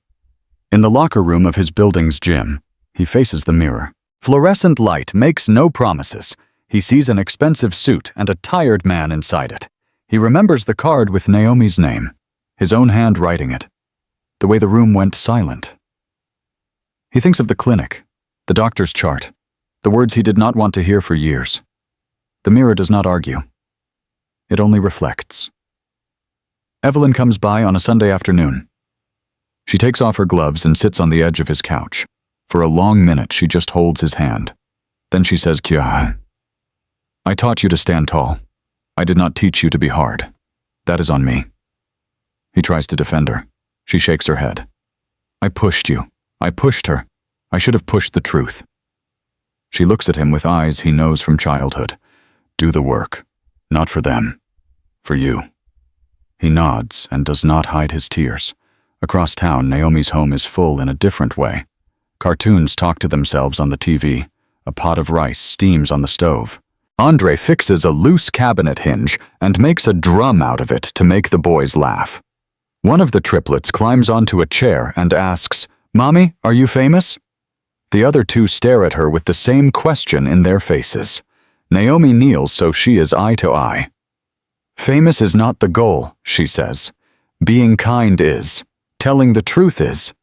In the locker room of his building's gym, he faces the mirror. Fluorescent light makes no promises. He sees an expensive suit and a tired man inside it. He remembers the card with Naomi's name, his own hand writing it, the way the room went silent. He thinks of the clinic, the doctor's chart, the words he did not want to hear for years. The mirror does not argue. It only reflects. Evelyn comes by on a Sunday afternoon. She takes off her gloves and sits on the edge of his couch. For a long minute, she just holds his hand. Then she says, "Kya, I taught you to stand tall. I did not teach you to be hard. That is on me." He tries to defend her. She shakes her head. "I pushed you. I pushed her. I should have pushed the truth." She looks at him with eyes he knows from childhood. "Do the work. Not for them. For you." He nods and does not hide his tears. Across town, Naomi's home is full in a different way. Cartoons talk to themselves on the TV. A pot of rice steams on the stove. Andre fixes a loose cabinet hinge and makes a drum out of it to make the boys laugh. One of the triplets climbs onto a chair and asks, "Mommy, are you famous?" The other two stare at her with the same question in their faces. Naomi kneels so she is eye to eye. "Famous is not the goal," she says. "Being kind is. Telling the truth is.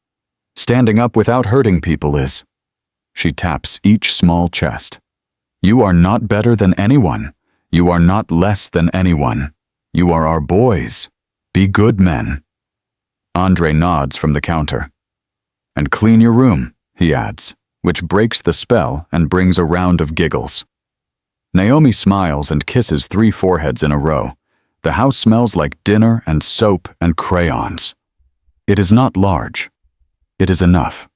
Standing up without hurting people is." She taps each small chest. "You are not better than anyone. You are not less than anyone. You are our boys. Be good men." Andre nods from the counter. "And clean your room," he adds, which breaks the spell and brings a round of giggles. Naomi smiles and kisses 3 foreheads in a row. The house smells like dinner and soap and crayons. It is not large. It is enough.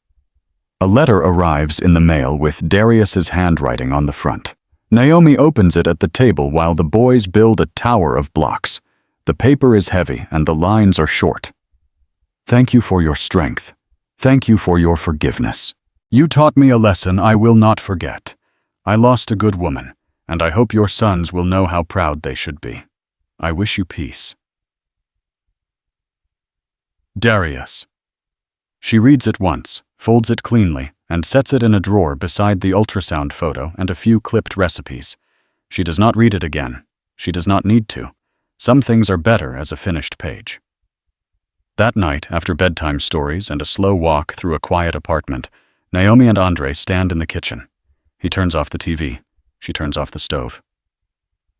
A letter arrives in the mail with Darius's handwriting on the front. Naomi opens it at the table while the boys build a tower of blocks. The paper is heavy and the lines are short. "Thank you for your strength. Thank you for your forgiveness. You taught me a lesson I will not forget. I lost a good woman, and I hope your sons will know how proud they should be. I wish you peace. Darius." She reads it once, folds it cleanly, and sets it in a drawer beside the ultrasound photo and a few clipped recipes. She does not read it again. She does not need to. Some things are better as a finished page. That night, after bedtime stories and a slow walk through a quiet apartment, Naomi and Andre stand in the kitchen. He turns off the TV. She turns off the stove.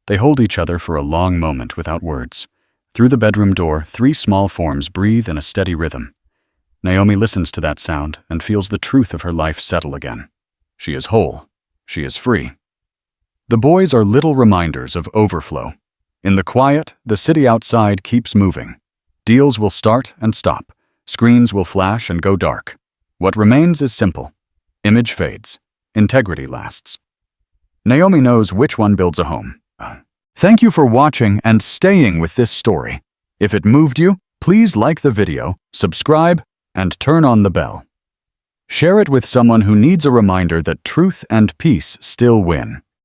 They hold each other for a long moment without words. Through the bedroom door, 3 small forms breathe in a steady rhythm. Naomi listens to that sound and feels the truth of her life settle again. She is whole. She is free. The boys are little reminders of overflow. In the quiet, the city outside keeps moving. Deals will start and stop. Screens will flash and go dark. What remains is simple. Image fades. Integrity lasts. Naomi knows which one builds a home. Thank you for watching and staying with this story. If it moved you, please like the video, subscribe, and turn on the bell. Share it with someone who needs a reminder that truth and peace still win.